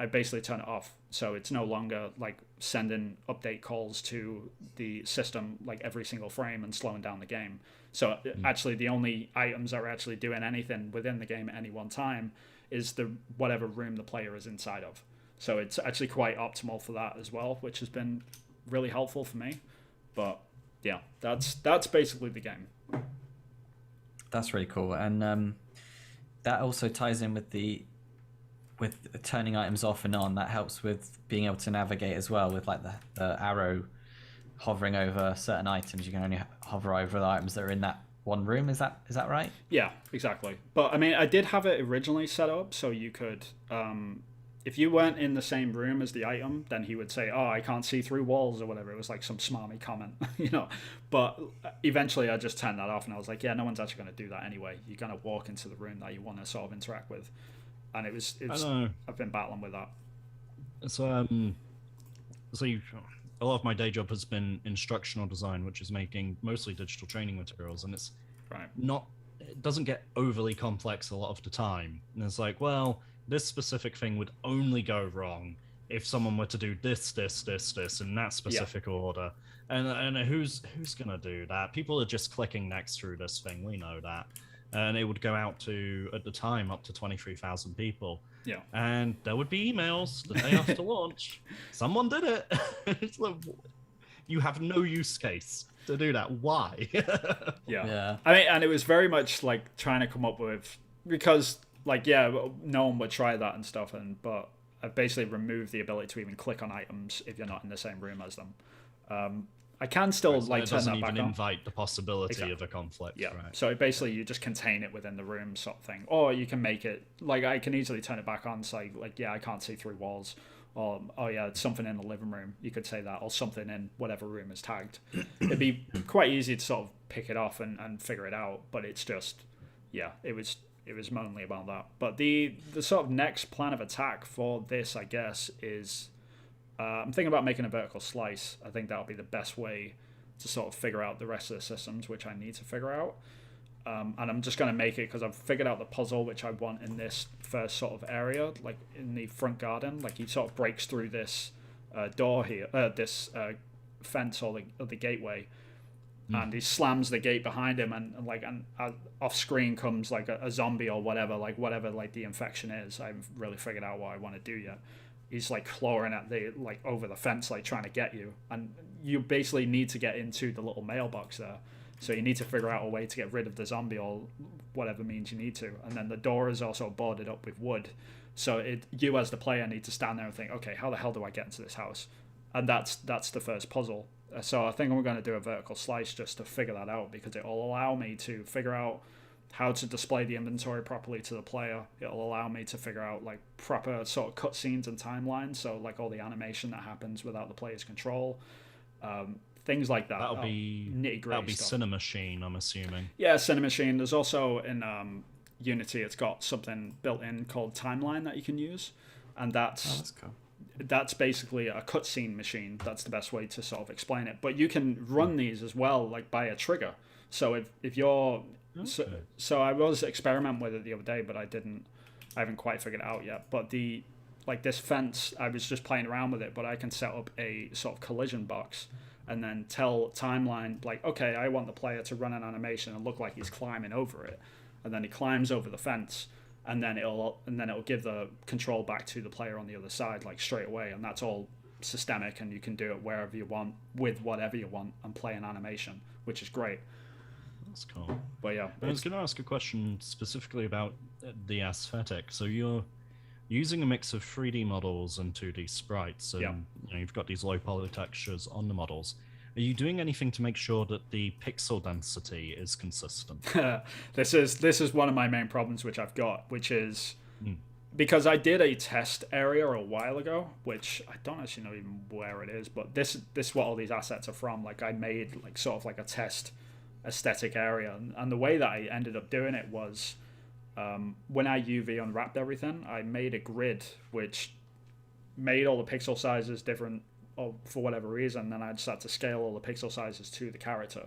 I basically turn it off, so it's no longer like sending update calls to the system like every single frame and slowing down the game. So actually the only items that are actually doing anything within the game at any one time is the whatever room the player is inside of. So it's actually quite optimal for that as well, which has been really helpful for me. But yeah, that's basically the game. That's really cool. And that also ties in with turning items off and on. That helps with being able to navigate as well, with like the arrow hovering over certain items. You can only hover over the items that are in that one room. Is that right? Yeah, exactly. But I mean, I did have it originally set up so you could, if you weren't in the same room as the item, then he would say, "Oh, I can't see through walls" or whatever. It was like some smarmy comment, you know. But eventually, I just turned that off, and I was like, "Yeah, no one's actually going to do that anyway. You're going to walk into the room that you want to sort of interact with." and it's I've been battling with that. So a lot of my day job has been instructional design, which is making mostly digital training materials, and it's it doesn't get overly complex a lot of the time. And it's like, well, this specific thing would only go wrong if someone were to do this in that specific order. And who's gonna do that? People are just clicking next through this thing. We know that. And it would go out to, at the time, up to 23,000 people. Yeah. And there would be emails the day after launch. Someone did it. It's like, you have no use case to do that. Why? Yeah. I mean, and it was very much like trying to come up with, because like, yeah, no one would try that and stuff, but I've basically removed the ability to even click on items if you're not in the same room as them. I can still turn that back on. It doesn't even invite the possibility of a conflict. Yeah. Right. So basically, you just contain it within the room, sort of thing, or you can make it like I can easily turn it back on. Say like, yeah, I can't see through walls, or oh yeah, it's something in the living room. You could say that, or something in whatever room is tagged. It'd be quite easy to sort of pick it off and figure it out. But it's just, yeah, it was mainly about that. But the sort of next plan of attack for this, I guess, is. I'm thinking about making a vertical slice. I think that'll be the best way to sort of figure out the rest of the systems, which I need to figure out. And I'm just going to make it because I've figured out the puzzle which I want in this first sort of area, like in the front garden. Like he sort of breaks through this door here, this fence or the gateway, and he slams the gate behind him, and off screen comes like a zombie or whatever like the infection is. I haven't really figured out what I want to do yet. He's like clawing at over the fence, like trying to get you, and you basically need to get into the little mailbox there. So you need to figure out a way to get rid of the zombie or whatever means you need to. And then the door is also boarded up with wood, so you as the player need to stand there and think, okay, how the hell do I get into this house? And that's the first puzzle. So I think I'm going to do a vertical slice just to figure that out, because it will allow me to figure out how to display the inventory properly to the player. It'll allow me to figure out like proper sort of cutscenes and timelines, so like all the animation that happens without the player's control, things like that. That'll be nitty-gritty that'll be stuff. Cinemachine, I'm assuming. Yeah, Cinemachine. There's also in Unity, it's got something built in called Timeline that you can use, and that's cool. That's basically a cutscene machine. That's the best way to sort of explain it. But you can run these as well, like by a trigger. So if you're Okay. So I was experimenting with it the other day, but I haven't quite figured it out yet. But this fence, I was just playing around with it, but I can set up a sort of collision box and then tell Timeline, like, okay, I want the player to run an animation and look like he's climbing over it. And then he climbs over the fence, and then it'll give the control back to the player on the other side, like straight away. And that's all systemic, and you can do it wherever you want with whatever you want and play an animation, which is great. That's cool. But yeah, I was going to ask a question specifically about the aesthetic. So you're using a mix of 3D models and 2D sprites, and you've got these low poly textures on the models. Are you doing anything to make sure that the pixel density is consistent? This is one of my main problems which I've got, which is because I did a test area a while ago, which I don't actually know even where it is, but this is what all these assets are from. Like I made like sort of like a test aesthetic area, and the way that I ended up doing it was when I UV unwrapped everything, I made a grid which made all the pixel sizes different for whatever reason. Then I just had to scale all the pixel sizes to the character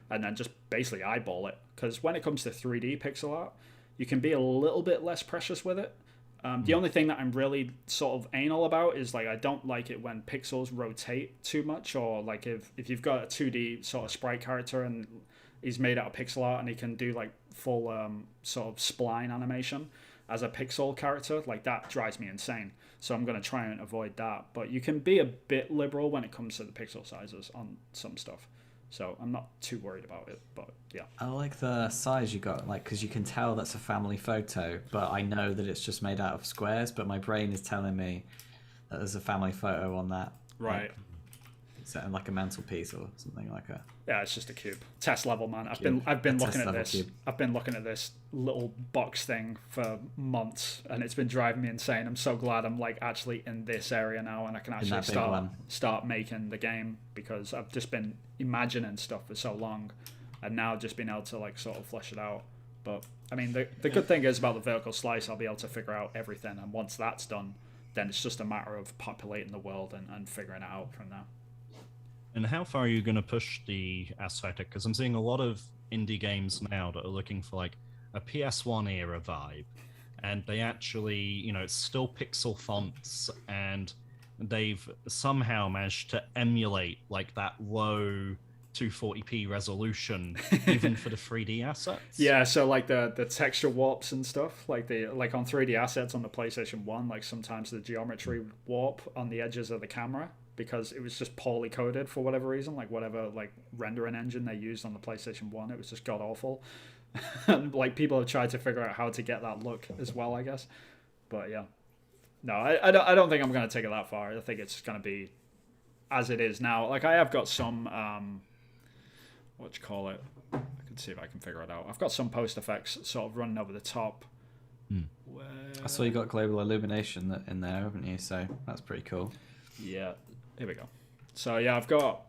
and then just basically eyeball it, because when it comes to 3D pixel art, you can be a little bit less precious with it. The only thing that I'm really sort of anal about is like I don't like it when pixels rotate too much, or like if you've got a 2D sort of sprite character and he's made out of pixel art and he can do like full sort of spline animation as a pixel character, like that drives me insane. So I'm going to try and avoid that. But you can be a bit liberal when it comes to the pixel sizes on some stuff. So I'm not too worried about it, but yeah. I like the size you got, like, because you can tell that's a family photo, but I know that it's just made out of squares, but my brain is telling me that there's a family photo on that. Right. Like, set in like a mantelpiece or something like that. Yeah, it's just a cube. Test level, man. I've been looking at this. Cube. I've been looking at this little box thing for months, and it's been driving me insane. I'm so glad I'm like actually in this area now, and I can actually start making the game, because I've just been imagining stuff for so long, and now just being able to like sort of flesh it out. But I mean, the good thing is about the vertical slice, I'll be able to figure out everything, and once that's done, then it's just a matter of populating the world and figuring it out from there. And how far are you going to push the aesthetic? Because I'm seeing a lot of indie games now that are looking for like a PS1 era vibe, and they actually, you know, it's still pixel fonts, and they've somehow managed to emulate like that low 240p resolution even for the 3D assets. Yeah, so like the texture warps and stuff, like on 3D assets on the PlayStation 1, like sometimes the geometry would warp on the edges of the camera because it was just poorly coded for whatever reason, like whatever like rendering engine they used on the PlayStation 1, it was just god awful. And like people have tried to figure out how to get that look as well, I guess. But yeah. No, I don't think I'm going to take it that far. I think it's going to be as it is now. Like I have got some what you call it? I can see if I can figure it out. I've got some post effects sort of running over the top. Where... I saw you got global illumination in there, haven't you? So that's pretty cool. Yeah, here we go. So yeah, I've got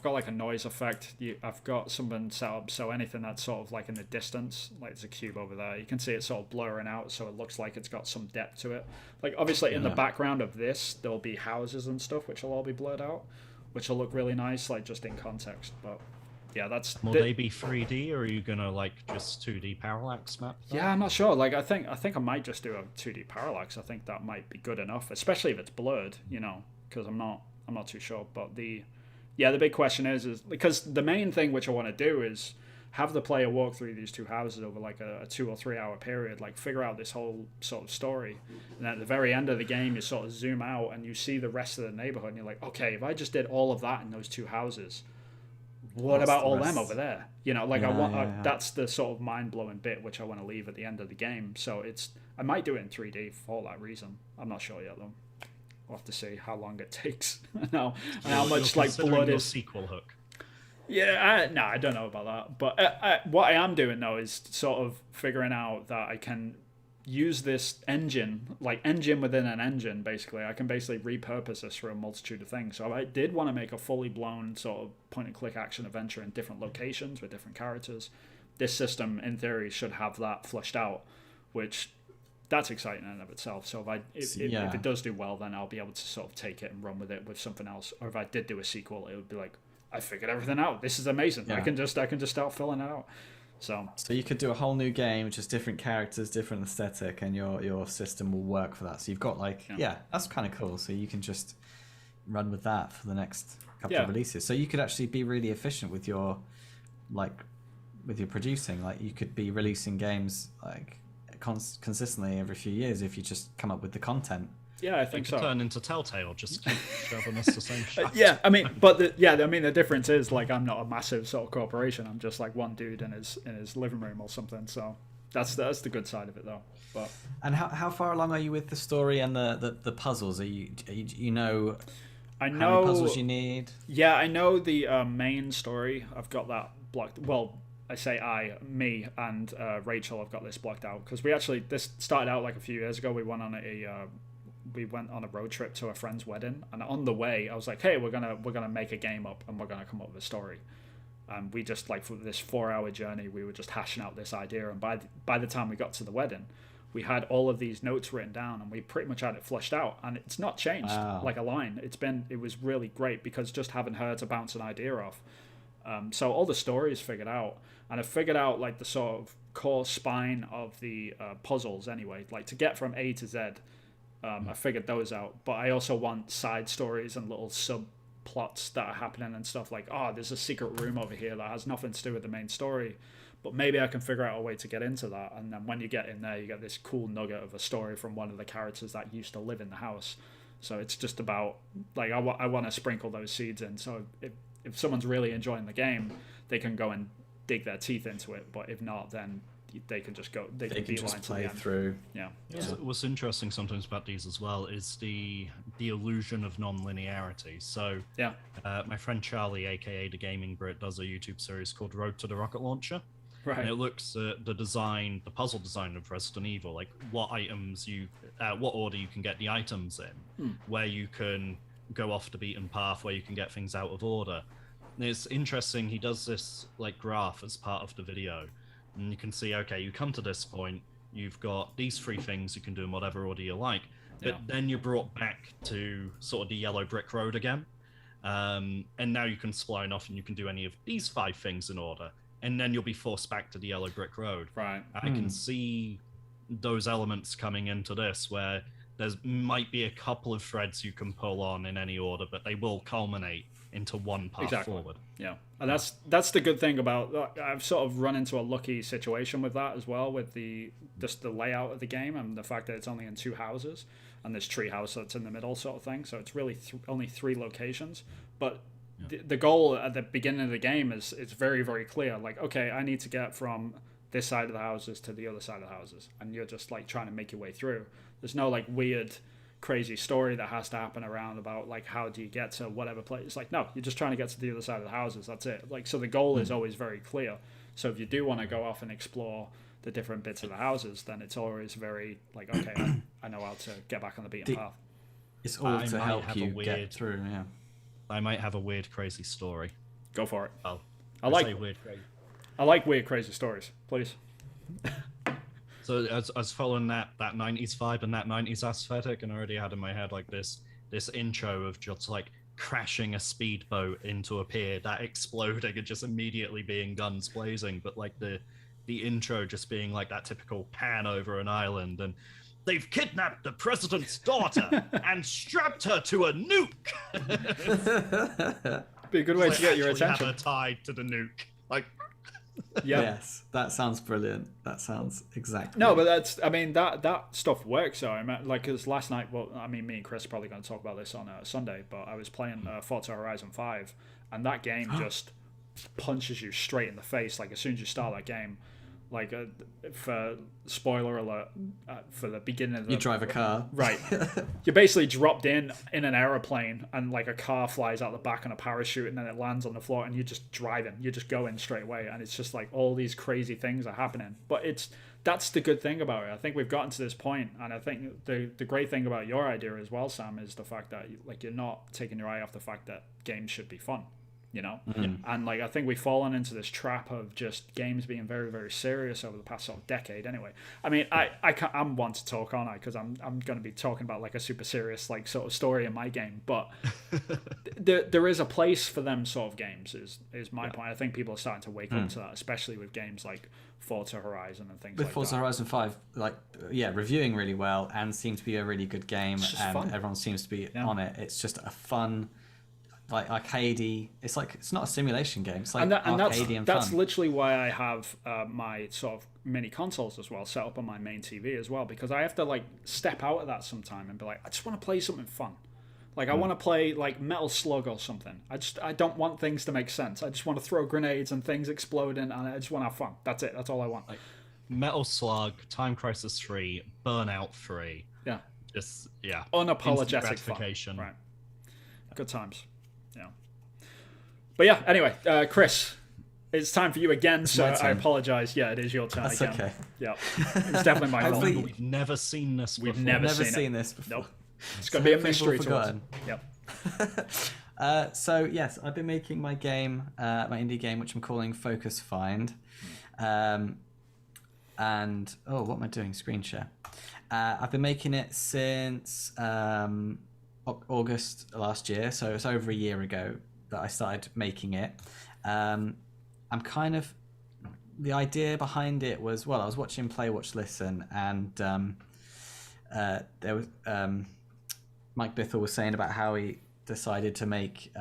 like a noise effect. I've got something set up so anything that's sort of like in the distance, like there's a cube over there, you can see it sort of blurring out, so it looks like it's got some depth to it. Like obviously in the background of this, there'll be houses and stuff which will all be blurred out, which will look really nice, like just in context. But yeah, that's. Will they be 3D, or are you gonna like just 2D parallax map that? Yeah, I'm not sure. Like I think I might just do a 2D parallax. I think that might be good enough, especially if it's blurred, you know, because I'm not too sure. But the big question is because the main thing which I want to do is have the player walk through these two houses over like a 2 or 3 hour period, like figure out this whole sort of story, and at the very end of the game you sort of zoom out and you see the rest of the neighborhood and you're like, okay, if I just did all of that in those two houses, what about all them over there? You know, like that's the sort of mind-blowing bit which I want to leave at the end of the game. So I might do it in 3D for that reason. I'm not sure yet though. We'll have to see how long it takes and how much like blood is. Sequel hook. Yeah, I don't know about that. But what I am doing though is sort of figuring out that I can use this engine, like engine within an engine, basically. I can basically repurpose this for a multitude of things. So I did want to make a fully blown sort of point-and-click action adventure in different locations with different characters. This system, in theory, should have that fleshed out, which that's exciting in and of itself. So if it does do well, then I'll be able to sort of take it and run with it with something else. Or if I did do a sequel, it would be like, I figured everything out. This is amazing. Yeah. I can just start filling it out. So you could do a whole new game, just different characters, different aesthetic, and your system will work for that. So you've got like that's kind of cool. So you can just run with that for the next couple of releases. So you could actually be really efficient with your producing. Like you could be releasing games like consistently every few years if you just come up with the content. Yeah, I think so. Turn into Telltale, just keep shoving us the same shit. Yeah, I mean, but the difference is like I'm not a massive sort of corporation. I'm just like one dude in his living room or something. So that's the good side of it, though. But how far along are you with the story and the puzzles? Are you know? I know how many puzzles you need. Yeah, I know the main story. I've got that blocked. Well, I say me and Rachel have got this blocked out because this started out like a few years ago. We went on a road trip to a friend's wedding, and on the way I was like, hey, we're gonna make a game up and we're gonna come up with a story. And we just like for this 4-hour journey we were just hashing out this idea, and by the time we got to the wedding we had all of these notes written down and we pretty much had it flushed out, and it's not changed like a line. It was really great because just having her to bounce an idea off. So all the story is figured out, and I figured out like the sort of core spine of the puzzles anyway, like to get from A to Z. I figured those out, but I also want side stories and little subplots that are happening and stuff like, there's a secret room over here that has nothing to do with the main story, but maybe I can figure out a way to get into that. And then when you get in there, you get this cool nugget of a story from one of the characters that used to live in the house. So it's just about, like, I want to sprinkle those seeds in. So if someone's really enjoying the game, they can go and dig their teeth into it. But if not, then they can just go. They can just play through. Yeah. What's interesting sometimes about these as well is the illusion of non-linearity. So my friend Charlie, aka the Gaming Brit, does a YouTube series called Road to the Rocket Launcher. Right. And it looks at the puzzle design of Resident Evil, like what order you can get the items in, where you can go off the beaten path, where you can get things out of order. And it's interesting. He does this like graph as part of the video, and you can see, okay, you come to this point, you've got these 3 things you can do in whatever order you like, but then you're brought back to sort of the yellow brick road again, and now you can spline off and you can do any of these 5 things in order, and then you'll be forced back to the yellow brick road. Right. I can see those elements coming into this where there's might be a couple of threads you can pull on in any order, but they will culminate into one path forward. Yeah, and that's the good thing about. I've sort of run into a lucky situation with that as well, with just the layout of the game and the fact that it's only in 2 houses and this tree house that's in the middle sort of thing. So it's really only 3 locations, but the goal at the beginning of the game is it's very, very clear. Like, okay, I need to get from this side of the houses to the other side of the houses, and you're just like trying to make your way through. There's no like weird crazy story that has to happen around about like how do you get to whatever place. It's like, no, you're just trying to get to the other side of the houses, that's it. Like, so the goal is always very clear. So if you do want to go off and explore the different bits of the houses, then it's always very like, okay, I know how to get back on the beaten path. It's all to help you get through. I might have a weird crazy story. Go for it. I like weird crazy. I like weird crazy stories, please. So I was following that 90s vibe and that 90s aesthetic, and I already had in my head like this intro of just like crashing a speedboat into a pier, that exploding and just immediately being guns blazing, but like the intro just being like that typical pan over an island, and they've kidnapped the president's daughter and strapped her to a nuke. Be a good way to get your attention. Have her tied to the nuke, like. Yes, that sounds brilliant. That sounds exactly. No, but that stuff works. So I mean, like, because last night, well, I mean, me and Chris are probably going to talk about this on Sunday, but I was playing Forza Horizon 5, and that game just punches you straight in the face. Like, as soon as you start that game, like, for spoiler alert, for the beginning of the... You drive a car. Right. You're basically dropped in an aeroplane, and like a car flies out the back on a parachute, and then it lands on the floor, and you're just driving. You're just going straight away, and it's just like all these crazy things are happening. But that's the good thing about it. I think we've gotten to this point, and I think the great thing about your idea as well, Sam, is the fact that like you're not taking your eye off the fact that games should be fun. You know, and like I think we've fallen into this trap of just games being very, very serious over the past sort of decade. Anyway, I mean, I'm one to talk, aren't I? Because I'm going to be talking about like a super serious like sort of story in my game. But there is a place for them sort of games. Is my point. I think people are starting to wake up to that, especially with games like Forza Horizon and things. With like Forza Horizon 5, like reviewing really well and seemed to be a really good game, and fun. Everyone seems to be on it. It's just a fun. Like arcadey, it's not a simulation game. It's like arcadey and fun. That's literally why I have my sort of mini consoles as well set up on my main TV as well, because I have to like step out of that sometime and be like, I just want to play something fun. Like I want to play like Metal Slug or something. I don't want things to make sense. I just want to throw grenades and things exploding, and I just want to have fun. That's it. That's all I want. Like Metal Slug, Time Crisis 3, Burnout 3. Yeah. Just unapologetic gratification. Fun. Right. Good times. Yeah. But yeah, anyway, Chris, it's time for you again, so I apologize. Yeah, it is your turn. That's again. Okay. Yeah. It's definitely my fault. We've never seen this before. We've never seen this before. Nope. It's going to be a mystery to us. Yep. So yes, I've been making my game, my indie game, which I'm calling Focus Find. And what am I doing? Screen share. I've been making it since August last year, so it's over a year ago that I started making it. I'm kind of, the idea behind it was, well, I was watching Play Watch Listen, and there was Mike Bithell was saying about how he decided to make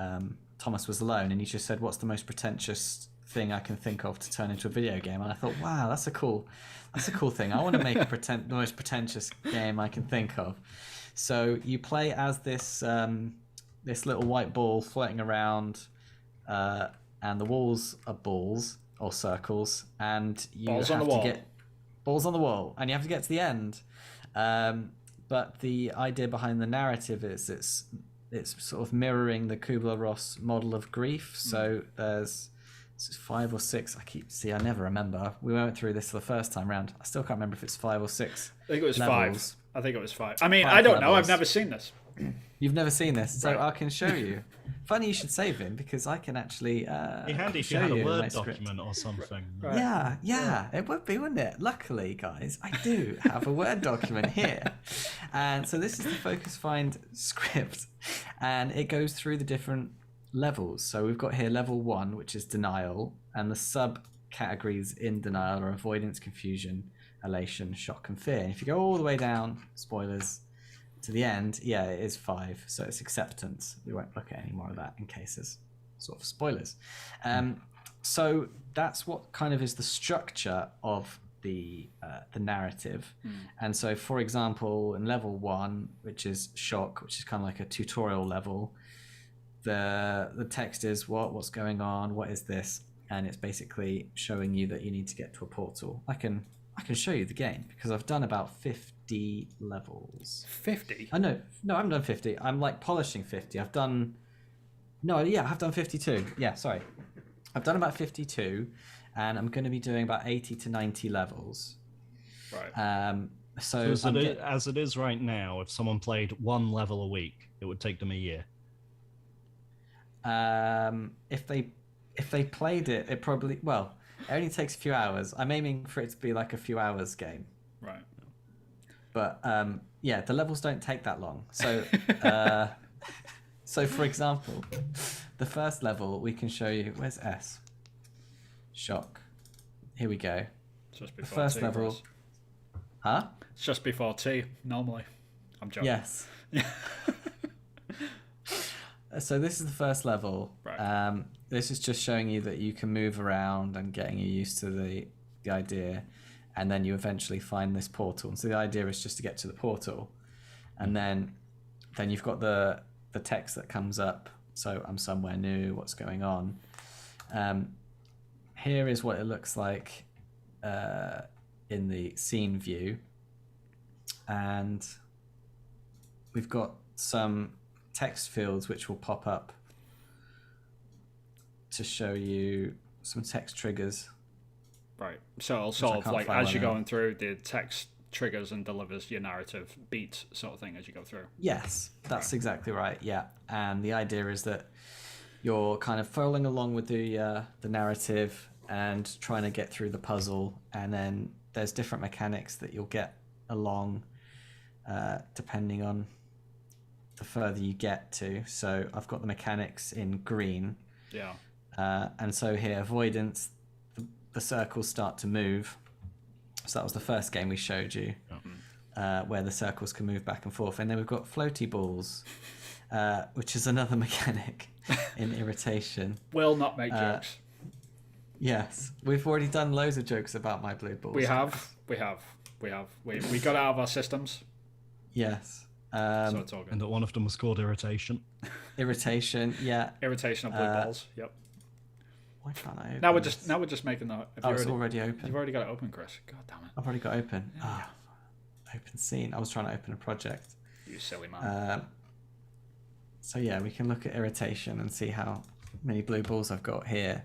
Thomas Was Alone, and he just said, what's the most pretentious thing I can think of to turn into a video game? And I thought, wow, that's a cool thing. I want to make the most pretentious game I can think of. So you play as this little white ball floating around, and the walls are balls or circles, and you have to get balls on the wall, and you have to get to the end. But the idea behind the narrative is it's sort of mirroring the Kubler-Ross model of grief. So there's 5 or 6. I never remember. We went through this the first time round. I still can't remember if it's 5 or 6. I think it was levels. 5. I think it was 5. I mean, I don't know. I've never seen this. You've never seen this, so I can show you. Funny you should say, Vin, because I can actually be handy if you had a Word document or something. Right. Yeah, it would be, wouldn't it? Luckily, guys, I do have a Word document here. And so this is the Focus Find script, and it goes through the different levels. So we've got here level 1, which is denial, and the subcategories in denial are avoidance, confusion, elation, shock, and fear. And if you go all the way down, spoilers, to the end, yeah, it is 5, so it's acceptance. We won't look at any more of that in case there's sort of spoilers. So that's what kind of is the structure of the narrative. And so, for example, in level 1, which is shock, which is kind of like a tutorial level, the text is what's going on, what is this, and it's basically showing you that you need to get to a portal. I can show you the game because I've done about 50 levels. 50? No, I haven't done 50. I'm like polishing 50. I've done 52. Yeah, sorry. I've done about 52, and I'm going to be doing about 80 to 90 levels. Right. So as it is right now, if someone played 1 level a week, it would take them a year. If they played it, it probably, well, it only takes a few hours. I'm aiming for it to be like a few hours game. Right. But yeah, the levels don't take that long. So so for example, the first level we can show you, where's S? Shock. Here we go. Just before the first T, level. Ross. Huh? It's just before T, normally. I'm joking. Yes. So this is the first level. Right. This is just showing you that you can move around and getting you used to the idea, and then you eventually find this portal. And so the idea is just to get to the portal, and then you've got the text that comes up. So I'm somewhere new. What's going on? Here is what it looks like in the scene view, and we've got some text fields which will pop up to show you some text triggers. Right. So it'll sort of like as you're going through, the text triggers and delivers your narrative beats sort of thing as you go through. Yes, that's exactly right. Yeah, and the idea is that you're kind of following along with the narrative and trying to get through the puzzle, and then there's different mechanics that you'll get along depending on the further you get to. So I've got the mechanics in green. Yeah. And so here, avoidance, the circles start to move. So that was the first game we showed you, where the circles can move back and forth. And then we've got floaty balls, which is another mechanic in irritation. Will not make jokes. Yes, we've already done loads of jokes about my blue balls. We have. We got it out of our systems. Yes. So it's all good. And that one of them was called irritation. Irritation, yeah. Irritation of blue balls. Yep. Why can't I open Now we're just making the. it's already open. You've already got it open, Chris. God damn it. I've already got open. Yeah. Open scene. I was trying to open a project. You silly man. So yeah, we can look at irritation and see how many blue balls I've got here.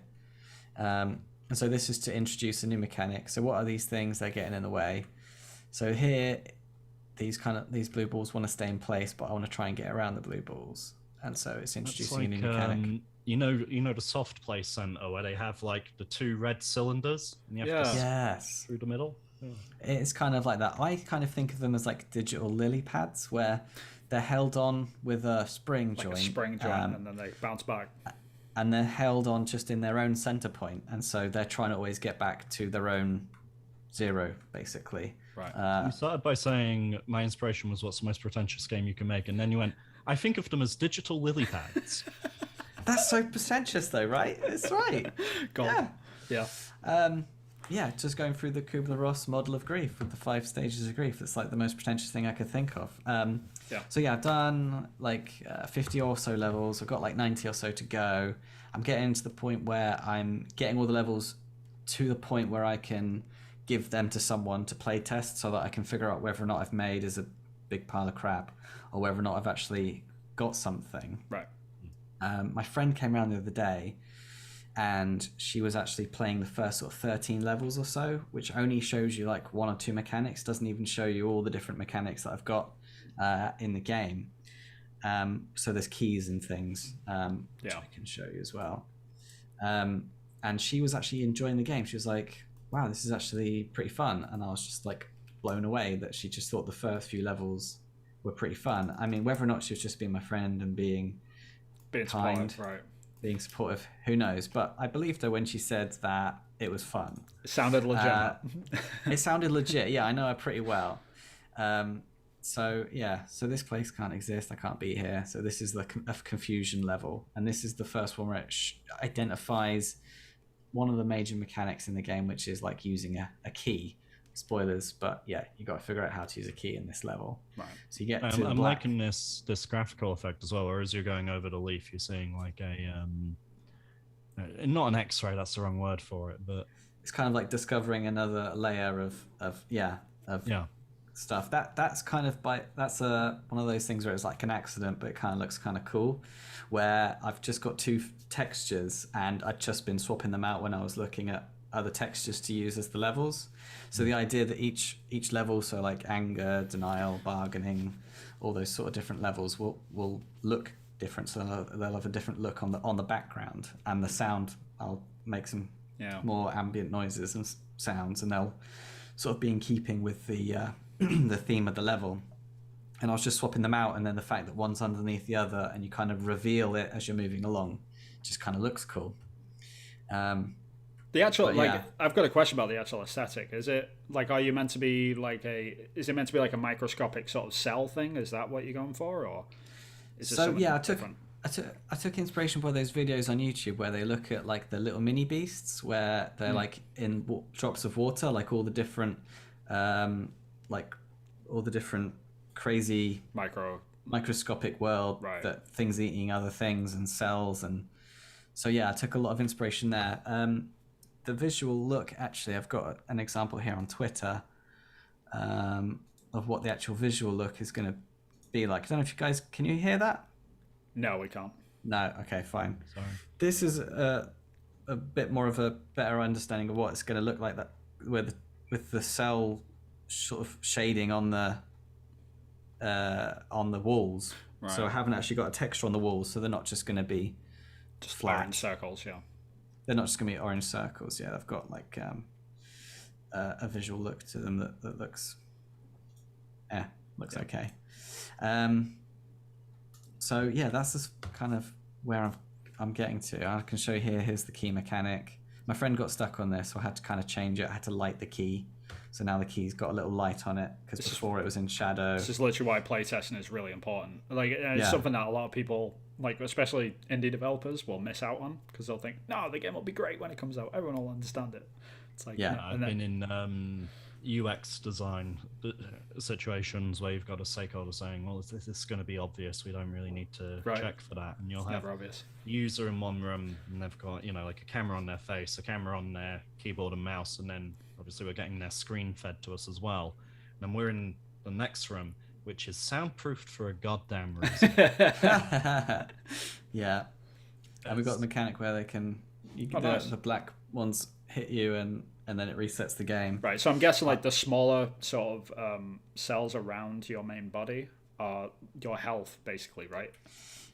And so this is to introduce a new mechanic. So what are these things? They're getting in the way. So here, these blue balls want to stay in place, but I want to try and get around the blue balls. And so it's introducing a new mechanic. You know the soft play center where they have like the 2 red cylinders and you have to yes through the middle. Yeah. It's kind of like that. I kind of think of them as like digital lily pads where they're held on with a spring like joint. A spring joint, and then they bounce back. And they're held on just in their own center point, and so they're trying to always get back to their own zero, basically. Right. You started by saying my inspiration was what's the most pretentious game you can make, and then you went, I think of them as digital lily pads. That's so pretentious, though, right? It's right. Yeah, just going through the Kubler-Ross model of grief with the 5 stages of grief. It's like the most pretentious thing I could think of. So yeah, I've done like 50 or so levels. I've got like 90 or so to go. I'm getting to the point where I'm getting all the levels to the point where I can give them to someone to play test so that I can figure out whether or not I've made is a big pile of crap or whether or not I've actually got something. Right. My friend came around the other day and she was actually playing the first sort of 13 levels or so, which only shows you like 1 or 2 mechanics, doesn't even show you all the different mechanics that I've got in the game. So there's keys and things, which I can show you as well. And she was actually enjoying the game. She was like, wow, this is actually pretty fun. And I was just like blown away that she just thought the first few levels were pretty fun. I mean, whether or not she was just being my friend and being kind, right, being supportive, who knows? But I believed her when she said that it was fun. It sounded legit. It sounded legit. Yeah, I know her pretty well. So this place can't exist. I can't be here. So this is the confusion level, and this is the first one where it identifies one of the major mechanics in the game, which is like using a key. Spoilers, but yeah, you got to figure out how to use a key in this level. Right. So you get to I'm liking this graphical effect as well. Where as you're going over the leaf, you're seeing like not an X-ray. That's the wrong word for it, but it's kind of like discovering another layer of stuff. That's kind of that's one of those things where it's like an accident, but it kind of looks kind of cool. Where I've just got two textures, and I've just been swapping them out when I was looking at other textures to use as the levels. So the idea that each level, so like anger, denial, bargaining, all those sort of different levels will look different. So they'll have a different look on the background, and the sound, I'll make some more ambient noises and sounds, and they'll sort of be in keeping with the the theme of the level. And I was just swapping them out, and then the fact that one's underneath the other, and you kind of reveal it as you're moving along, just kind of looks cool. The actual I've got a question about the actual aesthetic. Is it like, are you meant to be like is it meant to be like a microscopic sort of cell thing? Is that what you're going for, or is it something different? I took inspiration by those videos on YouTube where they look at like the little mini beasts, where they're like in drops of water, like all the different crazy microscopic world that things eating other things and cells. And so I took a lot of inspiration there. The visual look, actually, I've got an example here on Twitter of what the actual visual look is going to be like. I don't know if you guys, can you hear that? No, we can't. No, okay, fine. Sorry. This is a bit more of a better understanding of what it's going to look like, that with the cell sort of shading on the walls. Right. So I haven't actually got a texture on the walls, so they're not just going to be just flat orange circles. Yeah, they're not just going to be orange circles. Yeah, they've got like a visual look to them that looks okay. So that's just kind of where I'm getting to. I can show you here. Here's the key mechanic. My friend got stuck on this, so I had to kind of change it. I had to light the key. So now the key's got a little light on it, because before it was in shadow. This is literally why playtesting is really important. Like, it's something that a lot of people, like especially indie developers, will miss out on, because they'll think, no, the game will be great when it comes out. Everyone will understand it. It's like, I've been in UX design situations where you've got a stakeholder saying, well, this is going to be obvious. We don't really need to check for that. And you'll have a user in one room, and they've got, like a camera on their face, a camera on their keyboard and mouse, and then obviously we're getting their screen fed to us as well. And then we're in the next room, which is soundproofed for a goddamn reason. And we've got the mechanic where the black ones hit you, and then it resets the game. Right, so I'm guessing like the smaller sort of cells around your main body are your health, basically, right?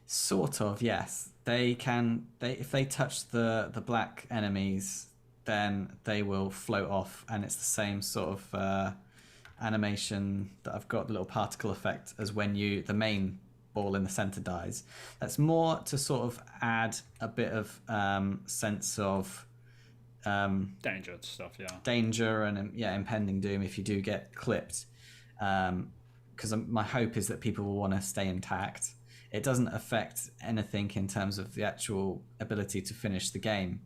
Sort of, yes. If they touch the black enemies, then they will float off, and it's the same sort of animation that I've got, the little particle effect, as when the main ball in the center dies. That's more to sort of add a bit of sense of danger and stuff, danger and impending doom if you do get clipped, because my hope is that people will want to stay intact. It doesn't affect anything in terms of the actual ability to finish the game,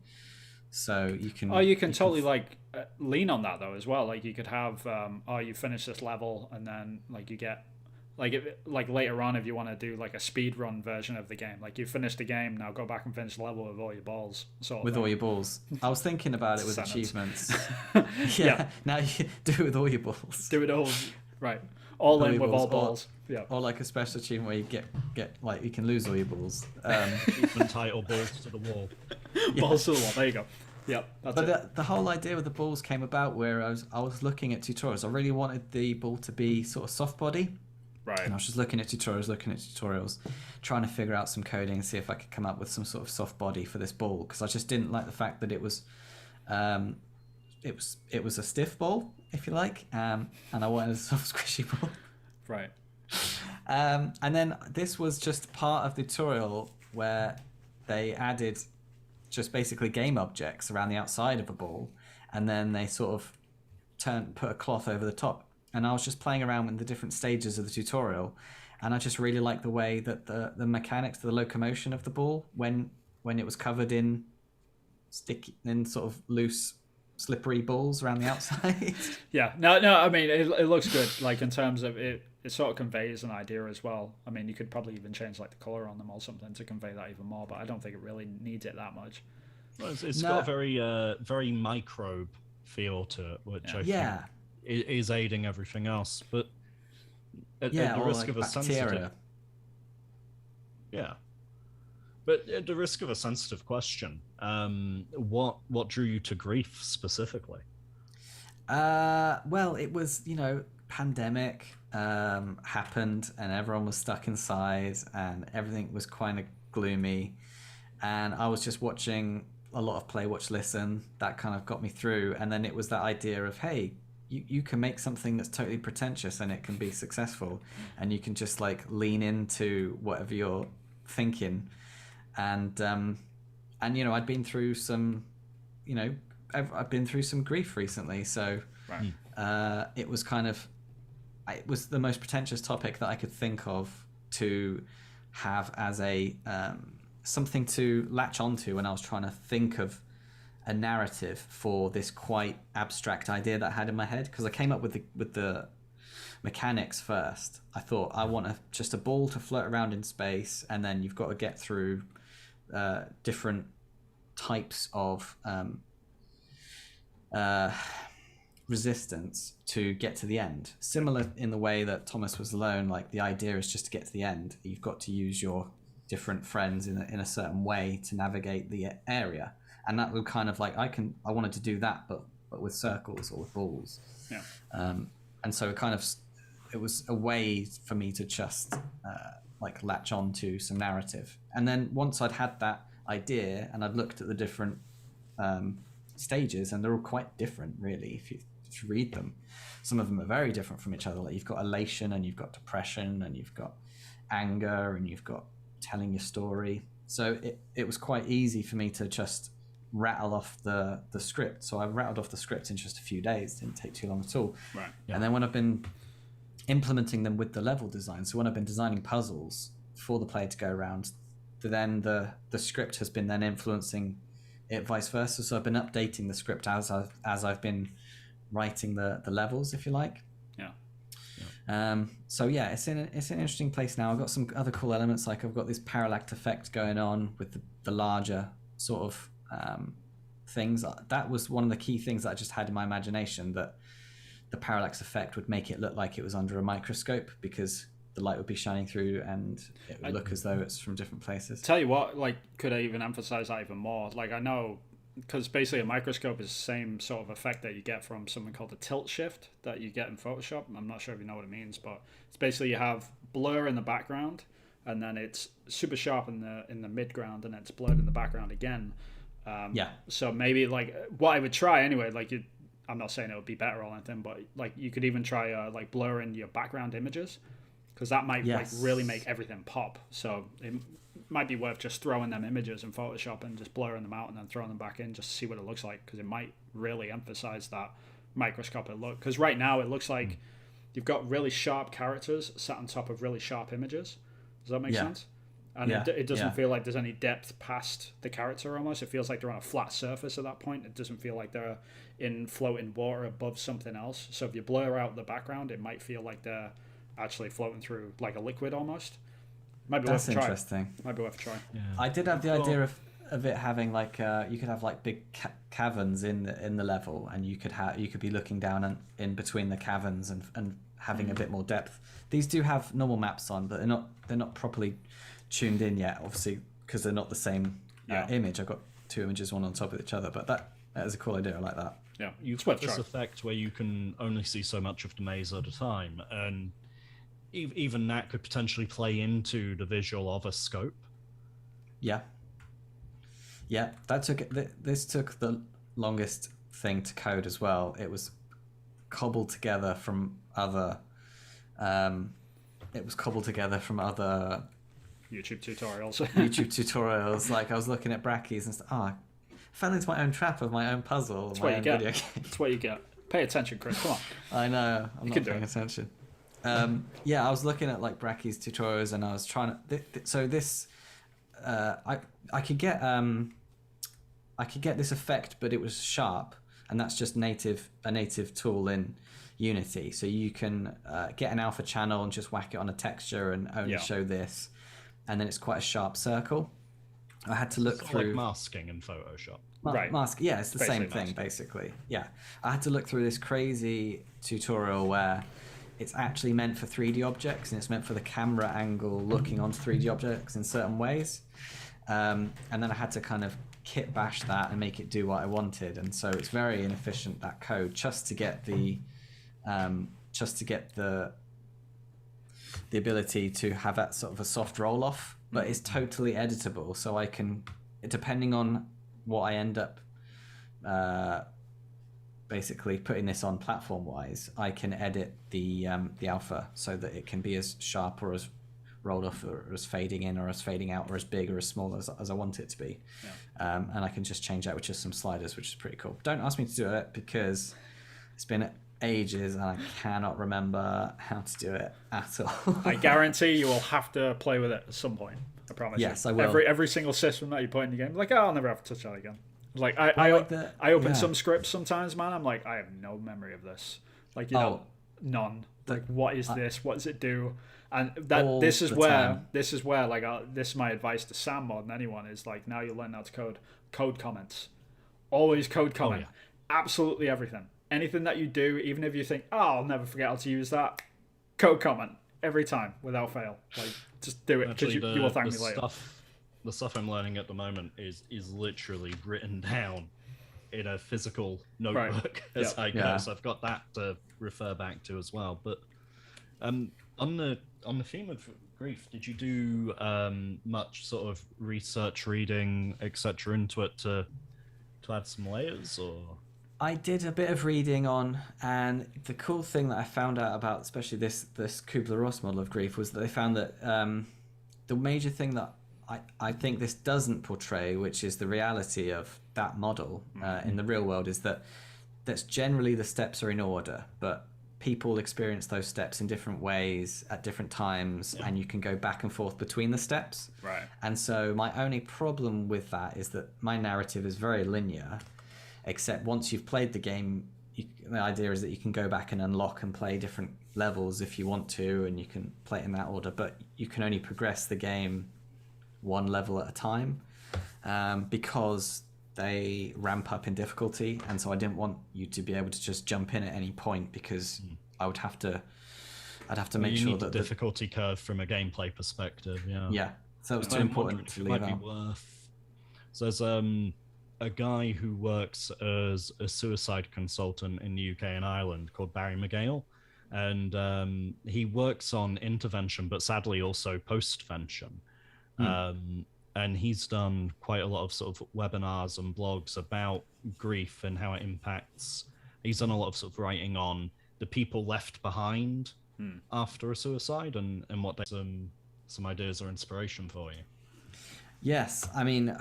so you can totally lean on that though as well. Like you could have you finish this level, and then like you get like later on, if you want to do like a speed run version of the game, like you finish the game, now go back and finish the level with all your balls. All your balls. I was thinking about it with achievements. Now you do it with all your balls. Do it all, right? All in with all balls. Or like a special achievement where you get like you can lose all your balls. Achievement title, balls to the wall. Balls to the wall. There you go. But the whole idea with the balls came about where I was looking at tutorials. I really wanted the ball to be sort of soft body. Right. And I was just looking at tutorials, trying to figure out some coding and see if I could come up with some sort of soft body for this ball, because I just didn't like the fact that it was a stiff ball, if you like, and I wanted a soft squishy ball. Right. And then this was just part of the tutorial where they added just basically game objects around the outside of a ball, and then they sort of put a cloth over the top. And I was just playing around with the different stages of the tutorial, and I just really liked the way that the mechanics, the locomotion of the ball when it was covered in sort of loose, slippery balls around the outside. Yeah, no, I mean, it looks good. Like, in terms of it sort of conveys an idea as well. I mean, you could probably even change like the color on them or something to convey that even more, but I don't think it really needs it that much. Well, it's got a very microbe feel to it, which I think is aiding everything else. But at the risk of a sensitive, but at the risk of a sensitive question, what drew you to Grief specifically? Well, it was, pandemic happened and everyone was stuck inside and everything was kind of gloomy, and I was just watching a lot of Play, Watch, Listen. That kind of got me through, and then it was that idea of, hey, you can make something that's totally pretentious and it can be successful, and you can just like lean into whatever you're thinking. And I'd been through some, I've been through some grief recently, so it was it was the most pretentious topic that I could think of to have as a something to latch onto when I was trying to think of a narrative for this quite abstract idea that I had in my head, because I came up with the mechanics first. I thought, I want just a ball to float around in space, and then you've got to get through different types of resistance to get to the end. Similar in the way that Thomas Was Alone, like the idea is just to get to the end. You've got to use your different friends in a certain way to navigate the area. And that was kind of like, I wanted to do that, but with circles or with balls. Yeah. And so it was a way for me to just like latch on to some narrative. And then once I'd had that idea and I'd looked at the different stages, and they're all quite different, really, if you read them. Some of them are very different from each other. Like, you've got elation, and you've got depression, and you've got anger, and you've got telling your story. So it was quite easy for me to just rattle off the script. So I rattled off the script in just a few days. Didn't take too long at all. Right. Yeah. And then when I've been implementing them with the level design, so when I've been designing puzzles for the player to go around, then the script has been then influencing it, vice versa. So I've been updating the script as I've been writing the levels, if you like. So yeah, it's in an interesting place now. I've got some other cool elements, like I've got this parallax effect going on with the larger sort of things. That was one of the key things that I just had in my imagination, that the parallax effect would make it look like it was under a microscope, because the light would be shining through and it would look as though it's from different places. Tell you what, like, could I even emphasize that even more? Like, I know, because basically a microscope is the same sort of effect that you get from something called a tilt shift that you get in Photoshop. I'm not sure if you know what it means, but it's basically you have blur in the background, and then it's super sharp in the midground, and it's blurred in the background again. So maybe, like, what I would try anyway, like, I'm not saying it would be better or anything, but like you could even try like blurring your background images, because that might like really make everything pop. So it might be worth just throwing them images in Photoshop and just blurring them out and then throwing them back in just to see what it looks like, because it might really emphasize that microscopic look. Because right now it looks like you've got really sharp characters sat on top of really sharp images. Does that make sense? And it doesn't feel like there's any depth past the character almost. It feels like they're on a flat surface at that point. It doesn't feel like they're in floating water above something else. So if you blur out the background, it might feel like they're actually floating through like a liquid almost. Might be worth a try. Interesting. Might be worth a try. Yeah. I did have the idea of it having like you could have like big caverns in the level, and you could be looking down in between the caverns and having a bit more depth. These do have normal maps on, but they're not properly tuned in yet, obviously, because they're not the same image. I've got two images, one on top of each other, but that is a cool idea. I like that. Yeah, you've got this effect where you can only see so much of the maze at a time, and even that could potentially play into the visual of a scope. Yeah. Yeah, this took the longest thing to code as well. It was cobbled together from other YouTube tutorials. Like I was looking at brackeys and stuff. I fell into my own trap of my own puzzle. That's what you get. That's what you get. Pay attention, Chris. Come on. I know. I'm not paying attention. Yeah, I was looking at like brackeys tutorials, and I was trying to. I could get this effect, but it was sharp, and that's just a native tool in Unity. So you can get an alpha channel and just whack it on a texture and only show this, and then it's quite a sharp circle. I had to look through like masking in Photoshop. Right. Mask, yeah, it's the same thing basically. Yeah, I had to look through this crazy tutorial where it's actually meant for 3D objects, and it's meant for the camera angle looking onto 3D objects in certain ways. And then I had to kind of kit bash that and make it do what I wanted, and so it's very inefficient, that code, just to get the ability to have that sort of a soft roll off. But it's totally editable, so I can, depending on what I end up basically putting this on platform wise, I can edit the alpha so that it can be as sharp or as rolled off or as fading in or as fading out or as big or as small as I want it to be. And I can just change that with just some sliders, which is pretty cool. Don't ask me to do it because it's been ages and I cannot remember how to do it at all. I guarantee you will have to play with it at some point. I promise. Yes, you. I will. Every single system that you put in the game, like, oh, I'll never have to touch that again. Like I open some scripts sometimes, man. I'm like, I have no memory of this. Like, you know, none. Like, what is this? What does it do? And this is where this is my advice to Sam more than anyone is, like, now you learn how to code comments. Always code comment. Oh, yeah. Absolutely everything. Anything that you do, even if you think, oh, I'll never forget how to use that, code comment every time without fail. Like, just do it, because you will thank me later. The stuff I'm learning at the moment is literally written down in a physical notebook as I go. So I've got that to refer back to as well. But on the theme of grief, did you do much sort of research, reading, etc. into it to add some layers, or? I did a bit of reading on, and the cool thing that I found out about, especially this Kubler-Ross model of grief, was that they found that the major thing that I think this doesn't portray, which is the reality of that model in the real world, is that's generally the steps are in order, but people experience those steps in different ways at different times, and you can go back and forth between the steps. Right. And so my only problem with that is that my narrative is very linear, except once you've played the game, the idea is that you can go back and unlock and play different levels if you want to, and you can play it in that order, but you can only progress the game one level at a time because they ramp up in difficulty. And so I didn't want you to be able to just jump in at any point, because I'd have to make sure that the difficulty curve from a gameplay perspective. Yeah. So it was too important to leave out. So there's a guy who works as a suicide consultant in the UK and Ireland called Barry McGale, and he works on intervention, but sadly also post-vention. And he's done quite a lot of sort of webinars and blogs about grief and how it impacts. He's done a lot of sort of writing on the people left behind after a suicide, and what they some ideas or inspiration for you. Yes, I mean,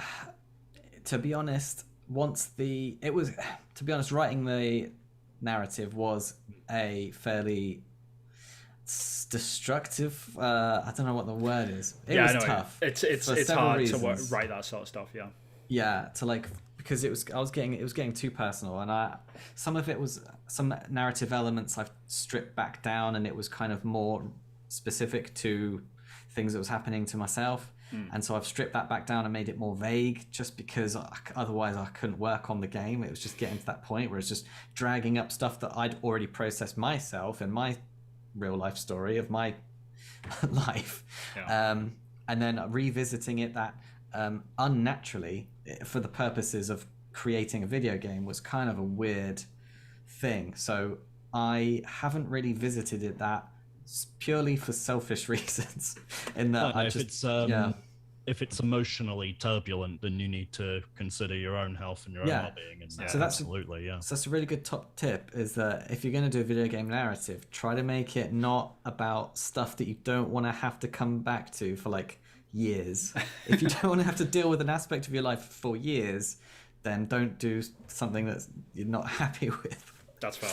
to be honest, writing the narrative was a fairly destructive. I don't know what the word is. It was tough. It's hard to write that sort of stuff. Yeah, to like, because it was getting too personal, and some of it was some narrative elements I've stripped back down, and it was kind of more specific to things that was happening to myself. And so I've stripped that back down and made it more vague, just because otherwise I couldn't work on the game. It was just getting to that point where it's just dragging up stuff that I'd already processed myself in my real life story of my life, and then revisiting it that unnaturally for the purposes of creating a video game was kind of a weird thing. So I haven't really visited it that purely for selfish reasons. In that, no, if it's emotionally turbulent, then you need to consider your own health and your own well-being. And so that's absolutely, So that's a really good top tip, is that if you're going to do a video game narrative, try to make it not about stuff that you don't want to have to come back to for like years. If you don't want to have to deal with an aspect of your life for years, then don't do something that you're not happy with. That's fair.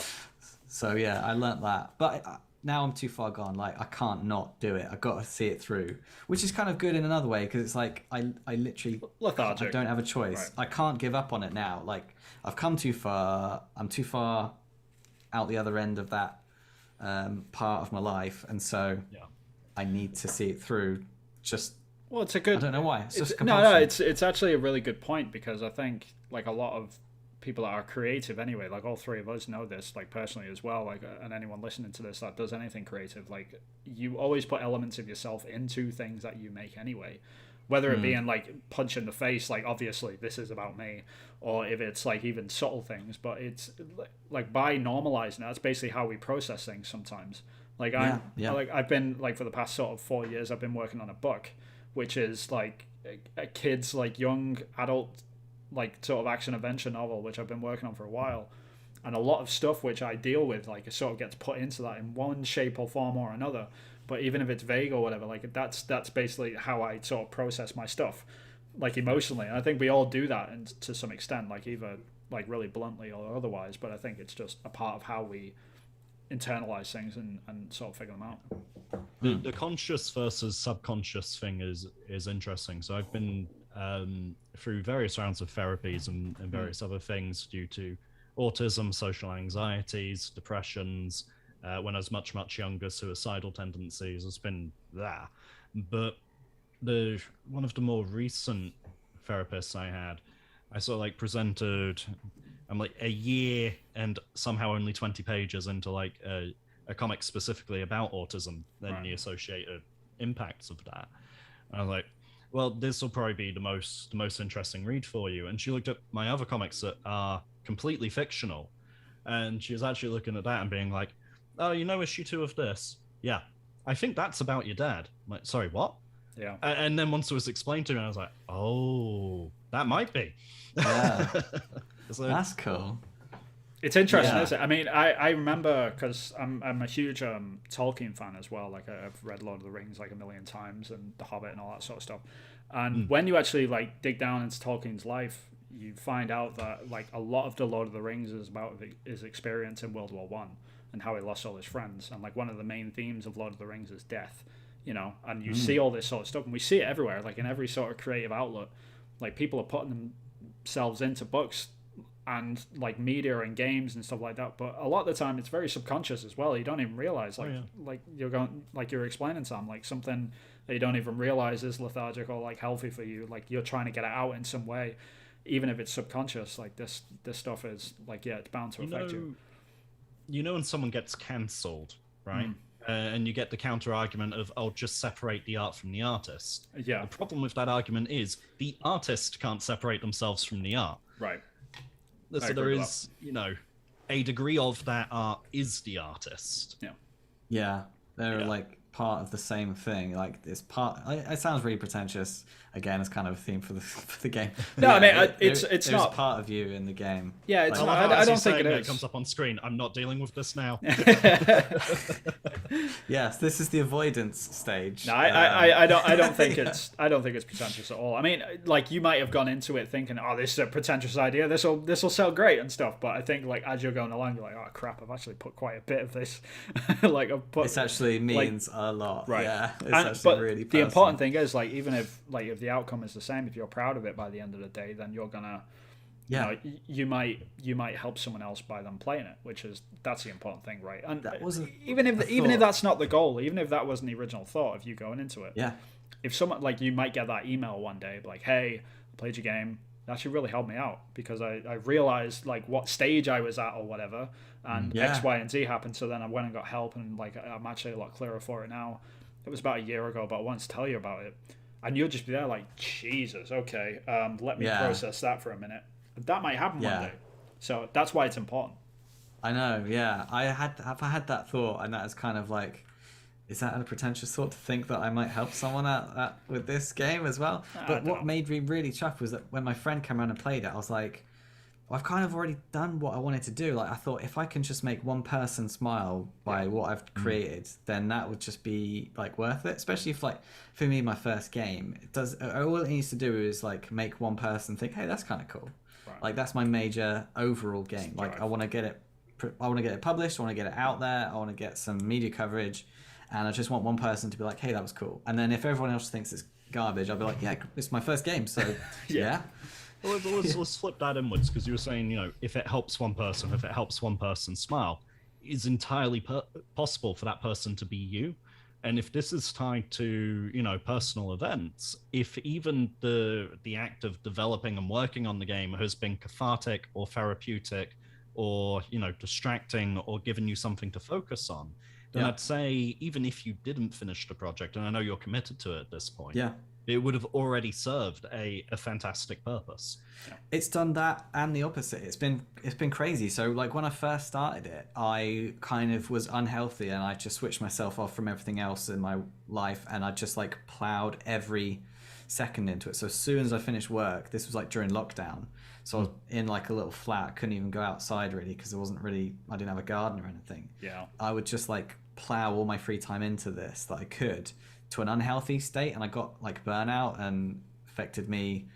So yeah, I learnt that. But now I'm too far gone. Like, I can't not do it. I've got to see it through, which is kind of good in another way, because it's like I literally lethargic. I don't have a choice. Right. I can't give up on it now. Like, I've come too far. I'm too far out the other end of that part of my life, and so I need to see it through. Well, it's a good. I don't know why. It's just compulsion. It's actually a really good point, because I think like a lot of people that are creative anyway, like all three of us know this, like personally as well, like, and anyone listening to this that does anything creative, like, you always put elements of yourself into things that you make anyway, whether it be in like punch in the face, like obviously this is about me, or if it's like even subtle things, but it's like by normalizing that's basically how we process things sometimes. Like I've been like for the past sort of 4 years I've been working on a book which is like a kid's like young adult like sort of action adventure novel, which I've been working on for a while, and a lot of stuff which I deal with like it sort of gets put into that in one shape or form or another, but even if it's vague or whatever, like that's basically how I sort of process my stuff, like emotionally. And I think we all do that, and to some extent, like either like really bluntly or otherwise, but I think it's just a part of how we internalize things and sort of figure them out. The conscious versus subconscious thing is interesting. So I've been through various rounds of therapies and various other things due to autism, social anxieties, depressions, when I was much younger, suicidal tendencies. It's been that. But one of the more recent therapists I had, I sort of like presented, I'm like a year and somehow only 20 pages into like a comic specifically about autism, then the associated impacts of that. And I was like, well, this will probably be the most interesting read for you. And she looked at my other comics that are completely fictional, and she was actually looking at that and being like, oh, you know, issue 2 of this? Yeah, I think that's about your dad. I'm like, sorry, what? Yeah. And then once it was explained to me, I was like, oh, that might be. Yeah. So, that's cool. It's interesting, isn't it? I mean, I remember, because I'm a huge Tolkien fan as well. Like, I've read Lord of the Rings like a million times, and The Hobbit and all that sort of stuff. And when you actually like dig down into Tolkien's life, you find out that like a lot of the Lord of the Rings is about his experience in World War One and how he lost all his friends. And like one of the main themes of Lord of the Rings is death, you know. And you see all this sort of stuff, and we see it everywhere, like in every sort of creative outlet. Like people are putting themselves into books and like media and games and stuff like that, but a lot of the time it's very subconscious as well. You don't even realize like you're going, like you're explaining something, like something that you don't even realize is lethargic or like healthy for you, like you're trying to get it out in some way, even if it's subconscious. Like this stuff is like, it's bound to affect you. You know when someone gets cancelled, right? And you get the counter argument of, oh, just separate the art from the artist. Yeah. The problem with that argument is the artist can't separate themselves from the art. Right. So there is, you know, a degree of that art is the artist. Yeah. Yeah. They're like part of the same thing. Like it's part. It sounds really pretentious. Again, it's kind of a theme for the game. No, I mean it's not part of you in the game. Yeah, it's not, I don't think it is. It comes up on screen. I'm not dealing with this now. Yes, this is the avoidance stage. No, I don't think it's pretentious at all. I mean, like you might have gone into it thinking, oh, this is a pretentious idea. This will sell great and stuff. But I think like as you're going along, you're like, oh crap, I've actually put quite a bit of this. Like this actually means a lot. Right. Yeah. It's actually really personal. The important thing is like even if the outcome is the same, if you're proud of it by the end of the day, then you're gonna you might help someone else by them playing it, that's the important thing, right? And that wasn't even if that's not the goal, even if that wasn't the original thought of you going into it. Yeah. If someone like you might get that email one day like, hey, I played your game, that actually really helped me out because I realized like what stage I was at or whatever, and X, Y, and Z happened. So then I went and got help, and like I'm actually a lot clearer for it now. It was about a year ago, but I wanted to tell you about it. And you'll just be there like, Jesus, okay, let me process that for a minute. That might happen one day. So that's why it's important. I know, yeah. I've had that thought, and that is kind of like is that a pretentious thought to think that I might help someone out with this game as well? But what made me really chuffed was that when my friend came around and played it, I was like, well, I've kind of already done what I wanted to do. Like, I thought if I can just make one person smile by what I've created, then that would just be like worth it. Especially if, like, for me, my first game, all it needs to do is like make one person think, hey, that's kind of cool. Right. Like, that's my major overall game. Like, I want to get it published. I want to get it out there. I want to get some media coverage, and I just want one person to be like, hey, that was cool. And then if everyone else thinks it's garbage, I'll be like, yeah, it's my first game, so yeah. Well, let's flip that inwards, because you were saying, if it helps one person smile, it's entirely possible for that person to be you. And if this is tied to, personal events, if even the act of developing and working on the game has been cathartic or therapeutic or, distracting or given you something to focus on, then I'd say even if you didn't finish the project, and I know you're committed to it at this point, it would have already served a fantastic purpose. It's done that and the opposite. It's been crazy. So like when I first started it, I kind of was unhealthy and I just switched myself off from everything else in my life, and I just like plowed every second into it. So as soon as I finished work, this was like during lockdown, so I was in like a little flat, couldn't even go outside really because I didn't have a garden or anything. I would just like plow all my free time into this that I could, to an unhealthy state, and I got like burnout and affected me,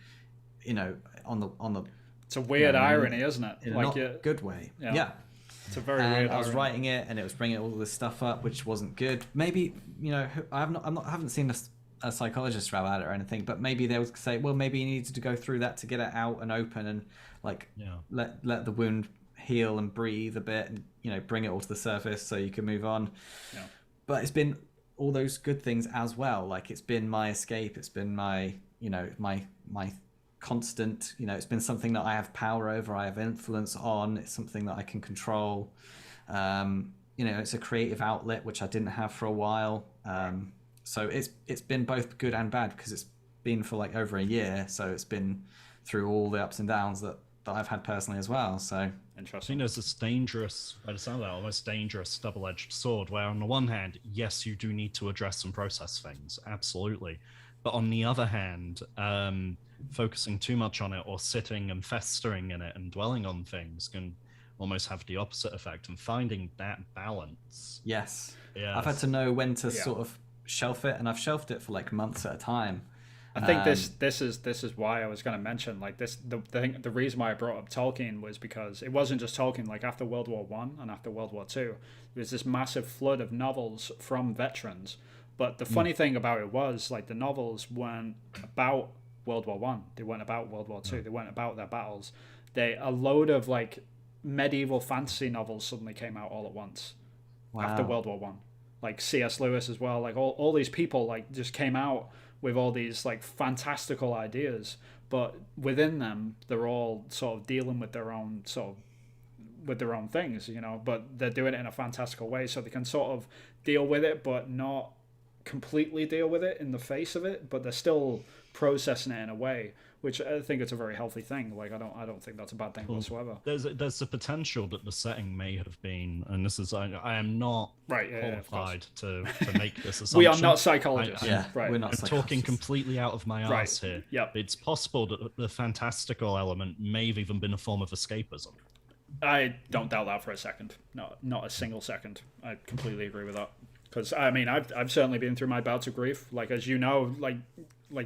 on the it's a weird irony, isn't it? In like a good way. Yeah. It's a very weird I was irony. writing it and it was bringing all this stuff up which wasn't good. Maybe I haven't seen a psychologist about it or anything, but maybe they would say, well, maybe you needed to go through that to get it out and open and like let the wound heal and breathe a bit, and bring it all to the surface so you can move on. But it's been all those good things as well. Like, it's been my escape, it's been my my constant, it's been something that I have power over, I have influence on, it's something that I can control. It's a creative outlet which I didn't have for a while. So it's been both good and bad because it's been for like over a year, so it's been through all the ups and downs that I've had personally as well. So interesting. There's this dangerous, by the sound of that, almost dangerous double-edged sword where on the one hand, yes, you do need to address and process things, absolutely. But on the other hand, focusing too much on it or sitting and festering in it and dwelling on things can almost have the opposite effect, and finding that balance. Yes. I've had to know when to sort of shelf it, and I've shelved it for like months at a time. I think this is why I was going to mention like this. The reason why I brought up Tolkien was because it wasn't just Tolkien. Like after World War One and after World War Two, there was this massive flood of novels from veterans. But the funny thing about it was like the novels weren't about World War One. They weren't about World War Two. They weren't about their battles. A load of like medieval fantasy novels suddenly came out all at once after World War One. Like C.S. Lewis as well. Like all these people like just came out with all these like fantastical ideas, but within them they're all sort of dealing with their own things, but they're doing it in a fantastical way, so they can sort of deal with it but not completely deal with it in the face of it, but they're still processing it in a way which I think it's a very healthy thing. Like I don't think that's a bad thing whatsoever. There's the potential that the setting may have been, and this is I am not qualified to make this assumption. We are not psychologists. We're not. I'm talking completely out of my arse here. Yep. It's possible that the fantastical element may have even been a form of escapism. I don't doubt that for a second. No, not a single second. I completely agree with that. Because I mean, I've certainly been through my bouts of grief. Like as you know, like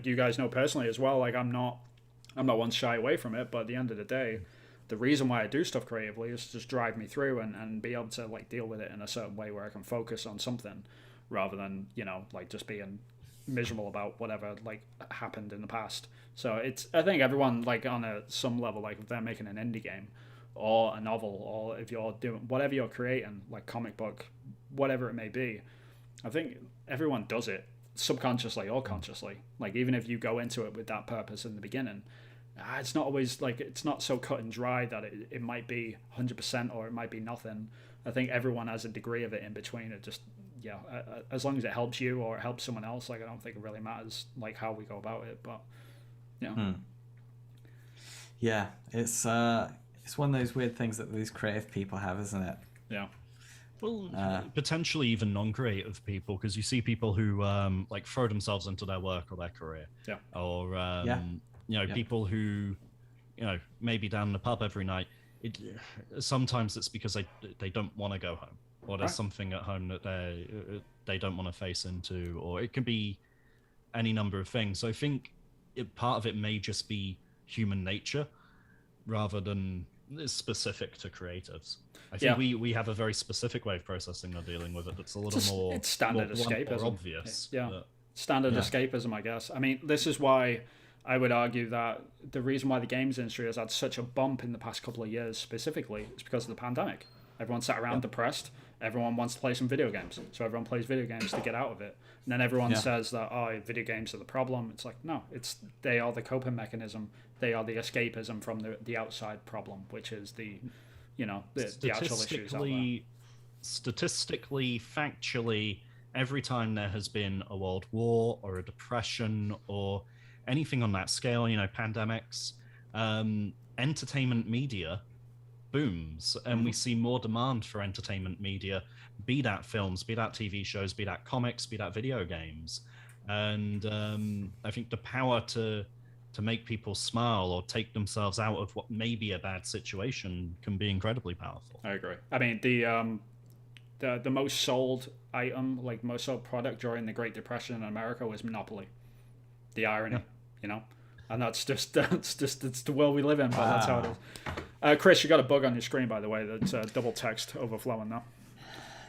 you guys know personally as well. Like I'm not one to shy away from it. But at the end of the day, the reason why I do stuff creatively is to just drive me through and be able to like deal with it in a certain way where I can focus on something rather than like just being miserable about whatever like happened in the past. So I think everyone like on some level, like if they're making an indie game or a novel, or if you're doing whatever you're creating, like comic book, whatever it may be, I think everyone does it subconsciously or consciously. Like even if you go into it with that purpose in the beginning, it's not always like, it's not so cut and dry that it might be 100% or it might be nothing. I think everyone has a degree of it in between. It just as long as it helps you or it helps someone else, like I don't think it really matters like how we go about it. But it's one of those weird things that these creative people have, isn't it? Well, potentially even non-creative people, because you see people who like throw themselves into their work or their career, or people who maybe down in the pub every night. Sometimes it's because they don't want to go home, or there's something at home that they don't want to face into, or it can be any number of things. So I think part of it may just be human nature rather than specific to creatives. I think we have a very specific way of processing or dealing with it that's a little more it's standard escapism, more obvious. Standard escapism, I guess. I mean, this is why I would argue that the reason why the games industry has had such a bump in the past couple of years specifically is because of the pandemic. Everyone sat around depressed. Everyone wants to play some video games. So everyone plays video games to get out of it. And then everyone says that, video games are the problem. It's like, no, they are the coping mechanism. They are the escapism from the outside problem, which is the actual issues out there. Statistically, factually, every time there has been a world war or a depression or anything on that scale, pandemics, entertainment media booms, and we see more demand for entertainment media, be that films, be that TV shows, be that comics, be that video games. And I think the power to make people smile or take themselves out of what may be a bad situation can be incredibly powerful. I agree. I mean, the most sold item, like most sold product during the Great Depression in America was Monopoly. The irony, and that's just it's the world we live in, but that's how it is. Chris, you got a bug on your screen, by the way. That's double text overflowing now.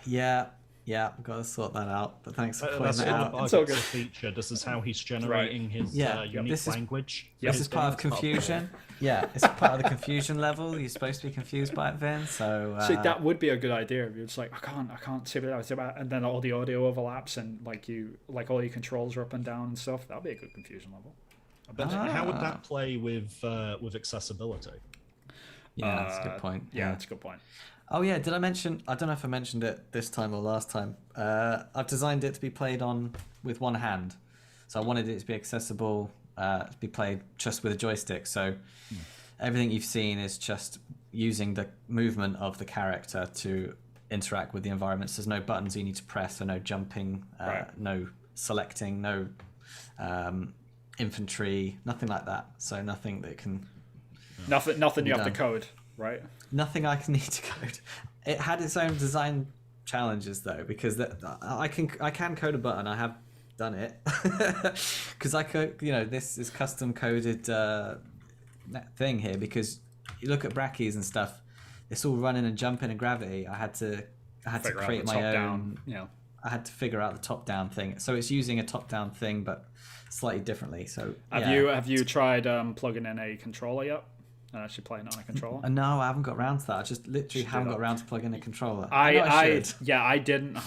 Yeah, I've got to sort that out. But thanks for pointing that out. It's all good. Feature. This is how he's generating his unique language. This is part of confusion. Yeah, it's part of the confusion level. You're supposed to be confused by it, Vin. So see, that would be a good idea. If you're just like, I can't see what and then all the audio overlaps and like all your controls are up and down and stuff. That'd be a good confusion level. But how would that play with accessibility? Yeah, that's a good point. Yeah, that's a good point. Oh yeah, did I mention? I don't know if I mentioned it this time or last time. I've designed it to be played with one hand, so I wanted it to be accessible, to be played just with a joystick. So everything you've seen is just using the movement of the character to interact with the environment. So there's no buttons you need to press, or no jumping, no selecting, no infantry, nothing like that. So nothing that can. Nothing you have to code, right? Nothing I need to code. It had its own design challenges though, because I can code a button. I have done it because I code. This is custom coded thing here, because you look at brackeys and stuff. It's all running and jumping and gravity. I had to create my own. I had to figure out the top down thing. So it's using a top down thing, but slightly differently. So have you tried plugging in a controller yet? And actually playing it on a controller? No, I haven't got around to that. I just literally haven't got around to plugging in a controller. I didn't.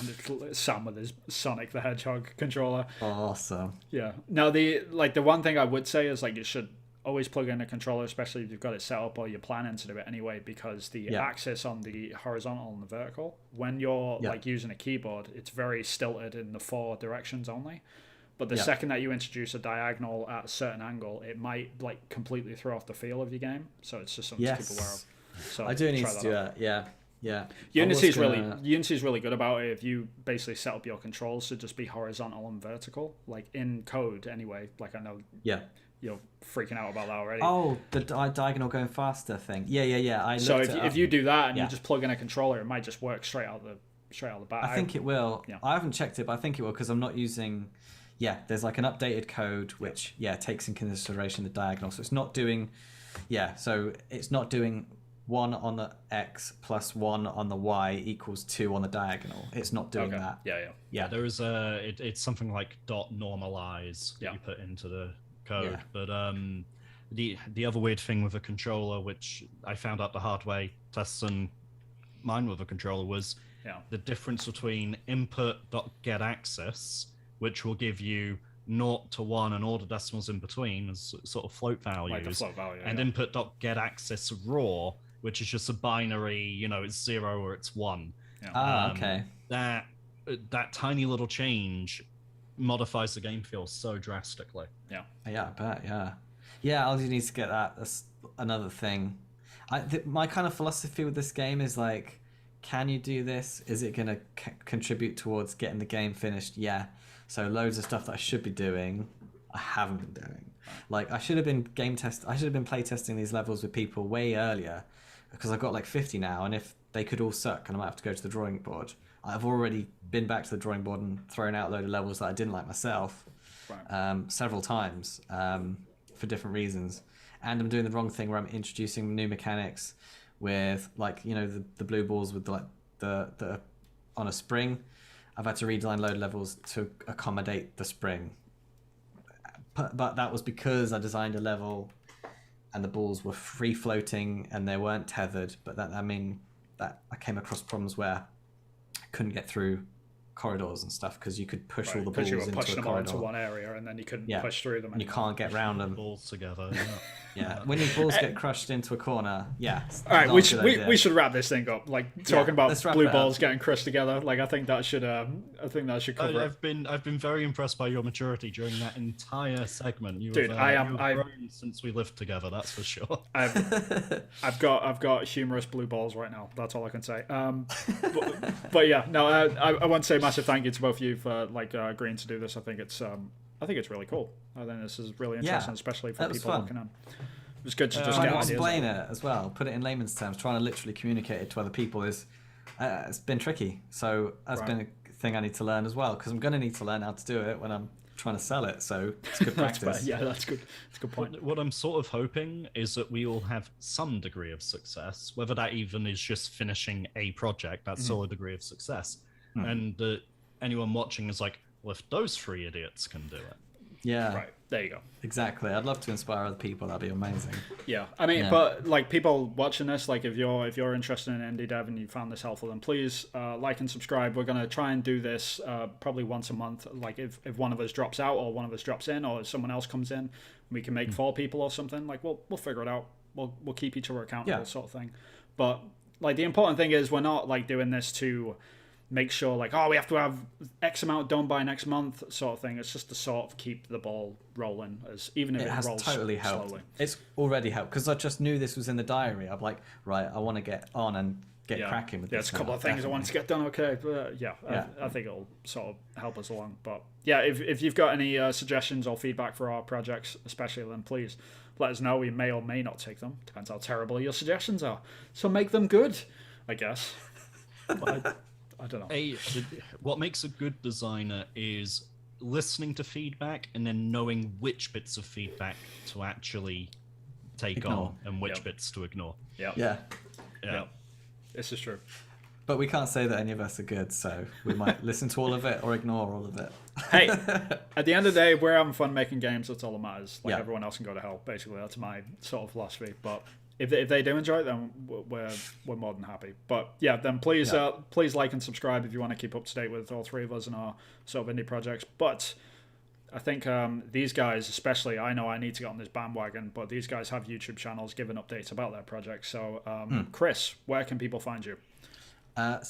Sam with his Sonic the Hedgehog controller. Awesome. Yeah. Now the one thing I would say is you should always plug in a controller, especially if you've got it set up or you're planning to do it anyway, because the axis on the horizontal and the vertical, when you're using a keyboard, it's very stilted in the 4 directions only. But the second that you introduce a diagonal at a certain angle, it might completely throw off the feel of your game. So it's just something to keep aware of. So I do need to do that. Yeah. Unity's really good about it. If you basically set up your controls to just be horizontal and vertical, like in code anyway. Like I know. Yeah. You're freaking out about that already. Oh, the diagonal going faster thing. Yeah. So if you do that and you just plug in a controller, it might just work straight out the bat. I think it will. Yeah. I haven't checked it, but I think it will, because I'm not using. Yeah, there's an updated code which takes in consideration the diagonal. So it's not doing, so it's not doing 1 on the X plus 1 on the Y equals 2 on the diagonal. It's not doing that. Yeah. There is it's something like dot normalize that you put into the code. Yeah. But the other weird thing with a controller, which I found out the hard way testing mine with a controller, was the difference between input.getAccess, which will give you 0 to 1 and all the decimals in between as sort of float values. Like the float value, and input.getAccess raw, which is just a binary, it's 0 or it's 1. Yeah. Okay. That tiny little change modifies the game feel so drastically. Yeah. Yeah, I bet, Yeah, Aldi needs to get that. That's another thing. My kind of philosophy with this game is can you do this? Is it going to contribute towards getting the game finished? Yeah. So loads of stuff that I should be doing, I haven't been doing. Like I should have been play testing these levels with people way earlier, because I've got like 50 now, and if they could all suck and I might have to go to the drawing board, I've already been back to the drawing board and thrown out a load of levels that I didn't like myself, several times, for different reasons. And I'm doing the wrong thing where I'm introducing new mechanics with, like, you know, the blue balls with the on a spring. I've had to redesign load levels to accommodate the spring. But that was because I designed a level and the balls were free floating and they weren't tethered. But that I came across problems where I couldn't get through corridors and stuff because you could push all the balls into a corridor. Because you were pushing them into one area and then you couldn't push through them anymore. And you can't get round them. Balls together. Yeah, when your balls get crushed into a corner, All right, we should wrap this thing up. Like talking about blue balls getting crushed together. Like I think that should cover it. I've been very impressed by your maturity during that entire segment. You've grown since we lived together. That's for sure. I've got humorous blue balls right now. That's all I can say. But yeah, no, I want to say a massive thank you to both of you for agreeing to do this. I think it's really cool. I think this is really interesting, especially for people looking on. It was good to just get ideas. Explain it as well. Put it in layman's terms. Trying to literally communicate it to other people is it's been tricky. So that's been a thing I need to learn as well, because I'm going to need to learn how to do it when I'm trying to sell it. So it's good practice. Yeah, that's good. That's a good point. What I'm sort of hoping is that we all have some degree of success, whether that even is just finishing a project. That's still a degree of success, and anyone watching is like, well, if those three idiots can do it. Yeah. Right. There you go. Exactly. I'd love to inspire other people. That'd be amazing. Yeah. I mean, but like people watching this, like if you're interested in indie dev and you found this helpful, then please like and subscribe. We're gonna try and do this probably once a month. Like if one of us drops out or one of us drops in or someone else comes in, we can make 4 people or something. Like we'll figure it out. We'll keep each other accountable, sort of thing. But like the important thing is we're not like doing this to make sure like, oh, we have to have X amount done by next month sort of thing. It's just to sort of keep the ball rolling, as even if it has rolls totally helped. Slowly. It's already helped because I just knew this was in the diary. I'm like, right, I want to get on and get cracking with this. There's a couple of things I wanted to get done. Okay, but I think it'll sort of help us along. But yeah, if you've got any suggestions or feedback for our projects, especially, then please let us know. We may or may not take them. Depends how terrible your suggestions are. So make them good, I guess. But I don't know. What makes a good designer is listening to feedback and then knowing which bits of feedback to actually take on and which bits to ignore. Yeah. This is true. But we can't say that any of us are good, so we might listen to all of it or ignore all of it. Hey, at the end of the day, we're having fun making games. That's all that matters. Like everyone else can go to hell. Basically, that's my sort of philosophy. But if they do enjoy it, then we're more than happy. But yeah, then please like and subscribe if you want to keep up to date with all 3 of us and our sort of indie projects. But I think these guys, especially, I know I need to get on this bandwagon, but these guys have YouTube channels giving updates about their projects. So Chris, where can people find you? I've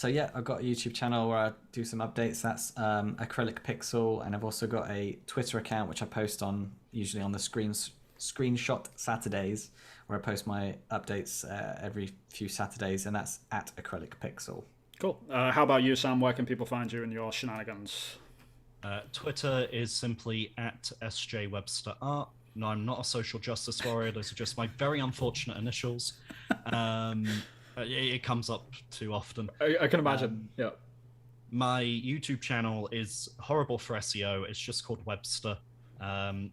got a YouTube channel where I do some updates. That's Acrylic Pixel, and I've also got a Twitter account which I post on usually on the Screenshot Saturdays, where I post my updates every few Saturdays, and that's at Acrylic Pixel. Cool. How about you, Sam? Where can people find you and your shenanigans? Twitter is simply at sjwebsterart. No, I'm not a social justice warrior. Those are just my very unfortunate initials. It comes up too often. I can imagine. My YouTube channel is horrible for SEO. It's just called Webster.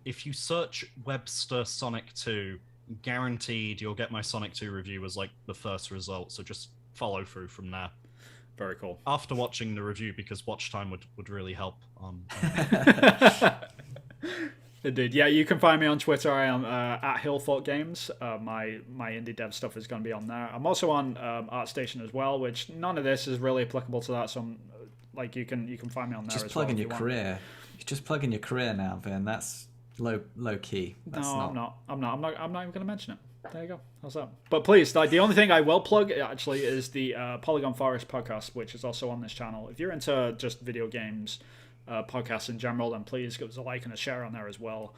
If you search Webster Sonic 2, guaranteed you'll get my Sonic 2 review as like the first result. So just follow through from there. Very cool. After watching the review, because watch time would really help. Indeed. Yeah, you can find me on Twitter. I am at Hillthought Games. My indie dev stuff is going to be on there. I'm also on ArtStation as well, which none of this is really applicable to that. So like you can find me on there. Just as plug well in your career. You just plug in your career now, Vin. That's low key. I'm not even going to mention it. There you go. How's that? But please, like the only thing I will plug actually is the Polygon Forest podcast, which is also on this channel. If you're into just video games, podcasts in general, then please give us a like and a share on there as well.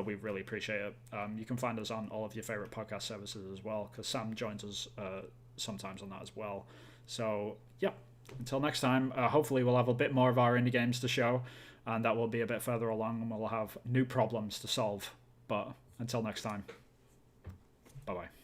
We really appreciate it. You can find us on all of your favorite podcast services as well, because Sam joins us sometimes on that as well. So yeah, until next time, hopefully we'll have a bit more of our indie games to show, and that will be a bit further along, and we'll have new problems to solve. But until next time, bye bye.